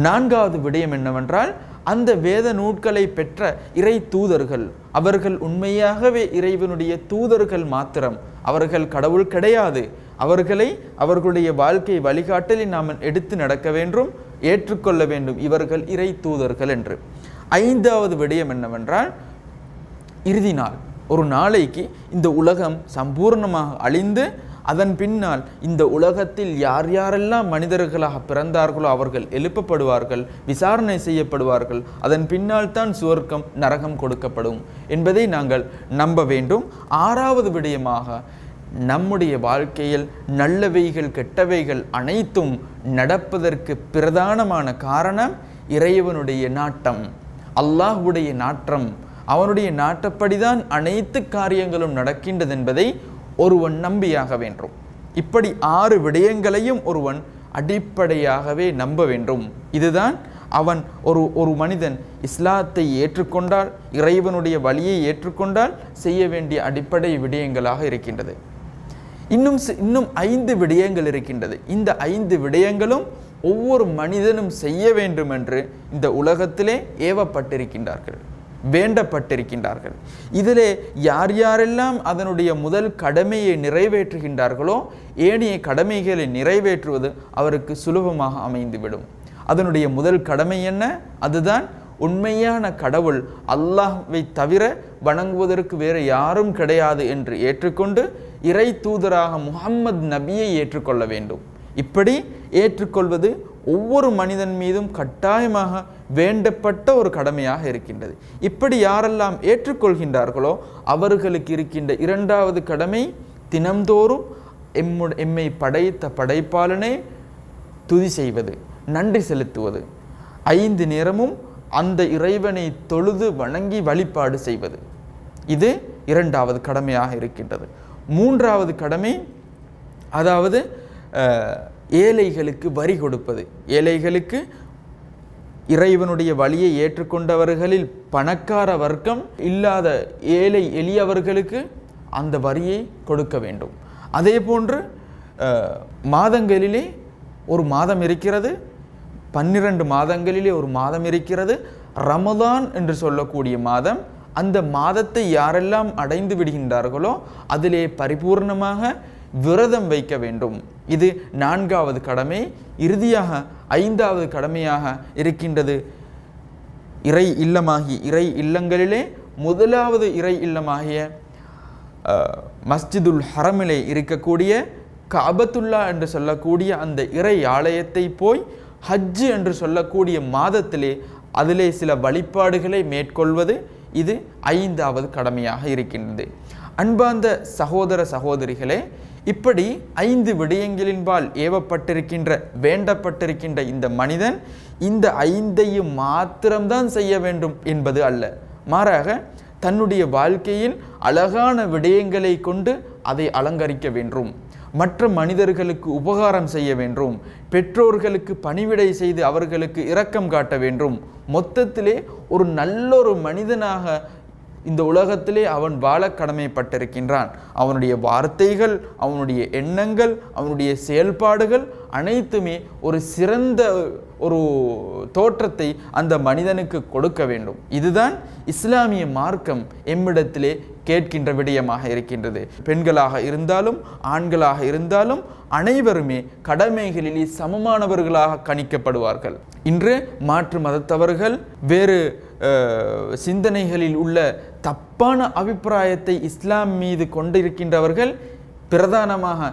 நான்காவது விடயம் என்னவென்றால், அந்த வேத நூட்களை பெற்ற இறை தூதர்கள், அவர்கள் உண்மையாகவே இறைவனுடைய தூதர்கள் மாத்திரம், அவர்கள் கடவுள் கிடையாது. அவர்களுடைய வாழ்க்கை வழிகாட்டலில் நாம் எடுத்து நடக்க வேண்டும், ஏற்றுக்கொள்ள வேண்டும், இவர்கள் இறை தூதர்கள் என்று. ஐந்தாவது விடயம் என்னவென்றால், இறுதி நாள், ஒரு நாளைக்கு இந்த உலகம் சம்பூர்ணமாக அழிந்து அதன் பின்னால் இந்த உலகத்தில் யார் யாரெல்லாம் மனிதர்களாக பிறந்தார்களோ அவர்கள் எழுப்பப்படுவார்கள், விசாரணை செய்யப்படுவார்கள். அதன் பின்னால் தான் சுவர்க்கம் நரகம் கொடுக்கப்படும் என்பதை நாங்கள் நம்ப வேண்டும். ஆறாவது விடயமாக, நம்முடைய வாழ்க்கையில் நல்லவைகள் கெட்டவைகள் அனைத்தும் நடப்பதற்கு பிரதானமான காரணம் இறைவனுடைய நாட்டம், அல்லாஹ்வுடைய நாட்டம். அவனுடைய நாட்டப்படிதான் அனைத்து காரியங்களும் நடக்கின்றது என்பதை ஒருவன் நம்பியாக வேண்டும். இப்படி 6 விடயங்களையும் ஒருவன் அடிப்படையாகவே நம்ப வேண்டும். இதுதான் அவன் ஒரு மனிதன் இஸ்லாத்தை ஏற்றுக்கொண்டால், இறைவனுடைய வழியை ஏற்றுக்கொண்டால் செய்ய வேண்டிய அடிப்படை விடயங்களாக இருக்கின்றது. இன்னும் 5 விடயங்கள் இருக்கின்றது. இந்த 5 விடயங்களும் ஒவ்வொரு மனிதனும் செய்ய வேண்டும் என்று இந்த உலகத்திலே ஏவப்பட்டிருக்கின்றார்கள், வேண்டப்பட்டிருக்கின்றார்கள். இதிலே யார் யாரெல்லாம் அதனுடைய முதல் கடமையை நிறைவேற்றுகின்றார்களோ ஏனைய கடமைகளை நிறைவேற்றுவது அவருக்கு சுலபமாக அமைந்துவிடும். அதனுடைய முதல் கடமை என்ன? அதுதான் உண்மையான கடவுள் அல்லாஹ்வை தவிர வணங்குவதற்கு வேறு யாரும் கிடையாது என்று ஏற்றுக்கொண்டு இறை தூதராக முஹம்மது நபியை ஏற்றுக்கொள்ள வேண்டும். இப்படி ஏற்றுக்கொள்வது ஒவ்வொரு மனிதன் மீதும் கட்டாயமாக வேண்டப்பட்ட ஒரு கடமையாக இருக்கின்றது. இப்படி யாரெல்லாம் ஏற்றுக்கொள்கின்றார்களோ அவர்களுக்கு இருக்கின்ற இரண்டாவது கடமை, தினம்தோறும் எம்மை படைத்த படைப்பாளனை துதி செய்வது, நன்றி செலுத்துவது, 5 நேரமும் அந்த இறைவனை தொழுது வணங்கி வழிபாடு செய்வது. இது இரண்டாவது கடமையாக இருக்கின்றது. மூன்றாவது கடமை அதாவது ஏழைகளுக்கு வரி கொடுப்பது. ஏழைகளுக்கு இறைவனுடைய வழியை ஏற்றுக்கொண்டவர்களில் பணக்கார வர்க்கம் இல்லாத ஏழை எளியவர்களுக்கு அந்த வரியை கொடுக்க வேண்டும். அதே போன்று மாதங்களிலே ஒரு மாதம் இருக்கிறது, 12 மாதங்களிலே ஒரு மாதம் இருக்கிறது, ரமதான் என்று சொல்லக்கூடிய மாதம். அந்த மாதத்தை யாரெல்லாம் அடைந்து விடுகின்றார்களோ அதிலே பரிபூர்ணமாக விரதம் வைக்க வேண்டும். இது 4வது கடமை. இறுதியாக 5வது கடமையாக இருக்கின்றது இறை இல்லமாகி இறை இல்லங்களிலே முதலாவது இறை இல்லமாகிய மஸ்ஜிதுல் ஹரமிலே இருக்கக்கூடிய கஅபத்துல்லா என்று சொல்லக்கூடிய அந்த இறை ஆலயத்தை போய் ஹஜ் என்று சொல்லக்கூடிய மாதத்திலே அதிலே சில வழிபாடுகளை மேற்கொள்வது இது 5வது கடமையாக இருக்கின்றது. அன்பார்ந்த சகோதர சகோதரிகளே, இப்படி 5 விடயங்களின்பால் ஏவப்பட்டிருக்கின்ற வேண்டப்பட்டிருக்கின்ற இந்த மனிதன் இந்த 5ஐயும் மாத்திரம்தான் செய்ய வேண்டும் என்பது அல்ல. மாறாக தன்னுடைய வாழ்க்கையில் அழகான விடயங்களை கொண்டு அதை அலங்கரிக்க வேண்டும். மற்ற மனிதர்களுக்கு உபகாரம் செய்ய வேண்டும். பெற்றோர்களுக்கு பணிவிடை செய்து அவர்களுக்கு இரக்கம் காட்ட வேண்டும். மொத்தத்திலே ஒரு நல்லொரு மனிதனாக இந்த உலகத்திலே அவன் வாழ கடமைப்பட்டிருக்கின்றான். அவனுடைய வார்த்தைகள், அவனுடைய எண்ணங்கள், அவனுடைய செயல்பாடுகள் அனைத்துமே ஒரு சிறந்த ஒரு தோற்றத்தை அந்த மனிதனுக்கு கொடுக்க வேண்டும். இதுதான் இஸ்லாமிய மார்க்கம் எம்மிடத்திலே கேட்கின்ற விடயமாக இருக்கின்றது. பெண்களாக இருந்தாலும் ஆண்களாக இருந்தாலும் அனைவருமே கடமைகளிலே சமமானவர்களாக கணிக்கப்படுவார்கள். இன்று மாற்று மதத்தவர்கள் வேறு சிந்தனைகளில் உள்ள தப்பான அபிப்பிராயத்தை இஸ்லாம் மீது கொண்டிருக்கின்றவர்கள் பிரதானமாக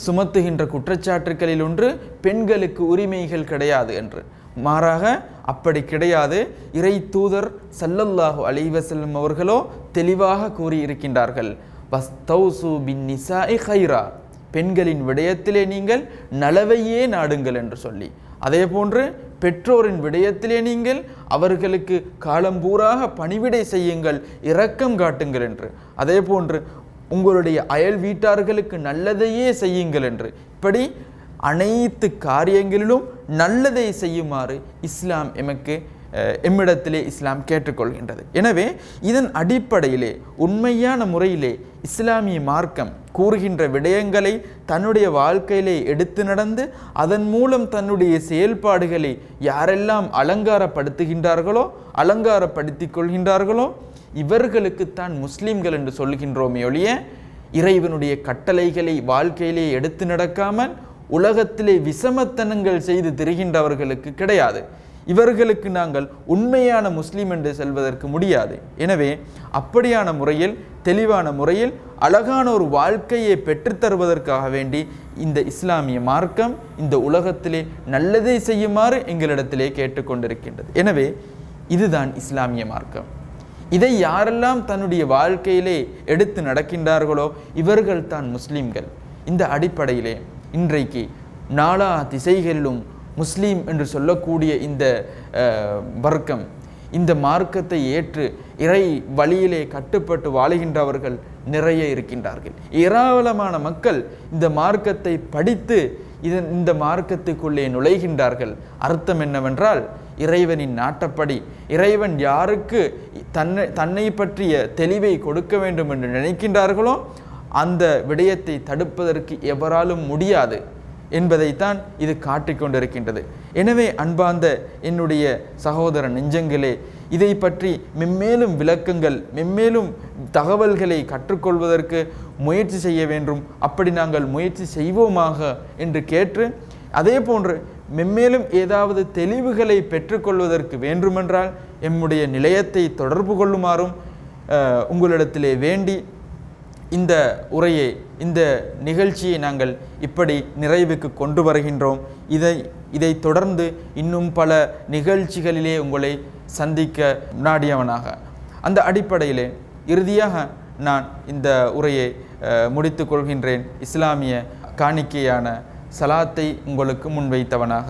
சுமத்துகின்ற குற்றச்சாட்டுகளில் ஒன்று பெண்களுக்கு உரிமைகள் கிடையாது என்று. மாறாக அப்படி கிடையாது. இறை தூதர் ஸல்லல்லாஹு அலைஹி வஸல்லம் அவர்களோ தெளிவாக கூறியிருக்கின்றார்கள், வஸ்தௌசு பின் நிசாஇ கைரா, பெண்களின் விடயத்திலே நீங்கள் நலவையே நாடுங்கள் என்று சொல்லி. அதே போன்று பெற்றோரின் விடயத்திலே நீங்கள் அவர்களுக்கு காலம்பூராக பணிவிடை செய்யுங்கள், இரக்கம் காட்டுங்கள் என்று. அதே போன்று உங்களுடைய அயல் வீட்டார்களுக்கு நல்லதையே செய்யுங்கள் என்று. இப்படி அனைத்து காரியங்களிலும் நல்லதை செய்யுமாறு இஸ்லாம் எம்மிடத்திலே இஸ்லாம் கேட்டுக்கொள்கின்றது. எனவே இதன் அடிப்படையிலே உண்மையான முறையிலே இஸ்லாமிய மார்க்கம் கூறுகின்ற விடயங்களை தன்னுடைய வாழ்க்கையிலே எடுத்து நடந்து அதன் மூலம் தன்னுடைய செயல்பாடுகளை யாரெல்லாம் அலங்காரப்படுத்துகின்றார்களோ அலங்காரப்படுத்திக் கொள்கின்றார்களோ இவர்களுக்குத்தான் முஸ்லிம்கள் என்று சொல்கின்றோமே ஒழிய இறைவனுடைய கட்டளைகளை வாழ்க்கையிலே எடுத்து நடக்காமல் உலகத்திலே விசமத்தனங்கள் செய்து திரிகின்றவர்களுக்கு கிடையாது. இவர்களுக்கு நாங்கள் உண்மையான முஸ்லீம் என்று செல்வதற்கு முடியாது. எனவே அப்படியான முறையில் தெளிவான முறையில் அழகான ஒரு வாழ்க்கையை பெற்றுத்தருவதற்காக வேண்டி இந்த இஸ்லாமிய மார்க்கம் இந்த உலகத்திலே நல்லதை செய்யுமாறு எங்களிடத்திலே கேட்டுக்கொண்டிருக்கின்றது. எனவே இதுதான் இஸ்லாமிய மார்க்கம். இதை யாரெல்லாம் தன்னுடைய வாழ்க்கையிலே எடுத்து நடக்கின்றார்களோ இவர்கள் தான் முஸ்லீம்கள். இந்த அடிப்படையிலே இன்றைக்கு நாலா திசைகளிலும் முஸ்லீம் என்று சொல்லக்கூடிய இந்த வர்க்கம் இந்த மார்க்கத்தை ஏற்று இறை வழியிலே கட்டுப்பட்டு வாழுகின்றவர்கள் நிறைய இருக்கின்றார்கள். ஏராளமான மக்கள் இந்த மார்க்கத்தை படித்து இந்த மார்க்கத்துக்குள்ளே நுழைகின்றார்கள். அர்த்தம் என்னவென்றால் இறைவனின் நாட்டப்படி இறைவன் யாருக்கு தன்னை பற்றிய தெளிவை கொடுக்க வேண்டும் என்று நினைக்கின்றார்களோ அந்த விடயத்தை தடுப்பதற்கு எவராலும் முடியாது என்பதைத்தான் இது காட்டிக்கொண்டிருக்கின்றது. எனவே அன்பார்ந்த என்னுடைய சகோதர நெஞ்சங்களே, இதை பற்றி மென்மேலும் விளக்கங்கள் மென்மேலும் தகவல்களை கற்றுக்கொள்வதற்கு முயற்சி செய்ய வேண்டும். அப்படி நாங்கள் முயற்சி செய்வோமாக என்று கேட்டு, அதே போன்று மென்மேலும் ஏதாவது தெளிவுகளை பெற்றுக்கொள்வதற்கு வேண்டுமென்றால் எம்முடைய நிலையத்தை தொடர்பு கொள்ளுமாறும் உங்களிடத்திலே வேண்டி இந்த உரையை இந்த நிகழ்ச்சியை நாங்கள் இப்படி நிறைவுக்கு கொண்டு வருகின்றோம். இதை தொடர்ந்து இன்னும் பல நிகழ்ச்சிகளிலே உங்களை சந்திக்க நாடியவனாக அந்த அடிப்படையிலே இறுதியாக நான் இந்த உரையை முடித்து கொள்கின்றேன். இஸ்லாமிய காணிக்கையான சலாத்தை உங்களுக்கு முன்வைத்தவனாக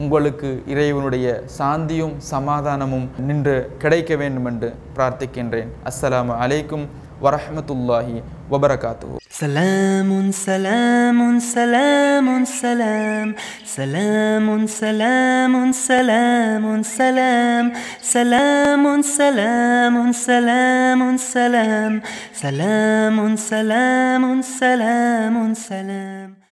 உங்களுக்கு இறைவனுடைய சாந்தியும் சமாதானமும் நின்று கிடைக்க வேண்டும் என்று பிரார்த்திக்கின்றேன். அஸ்ஸலாமு அலைக்கும் வரஹ்மத்துல்லாஹி வபரகாத்துஹு. سلام سلام سلام سلام سلام سلام سلام سلام سلام سلام سلام سلام سلام سلام سلام سلام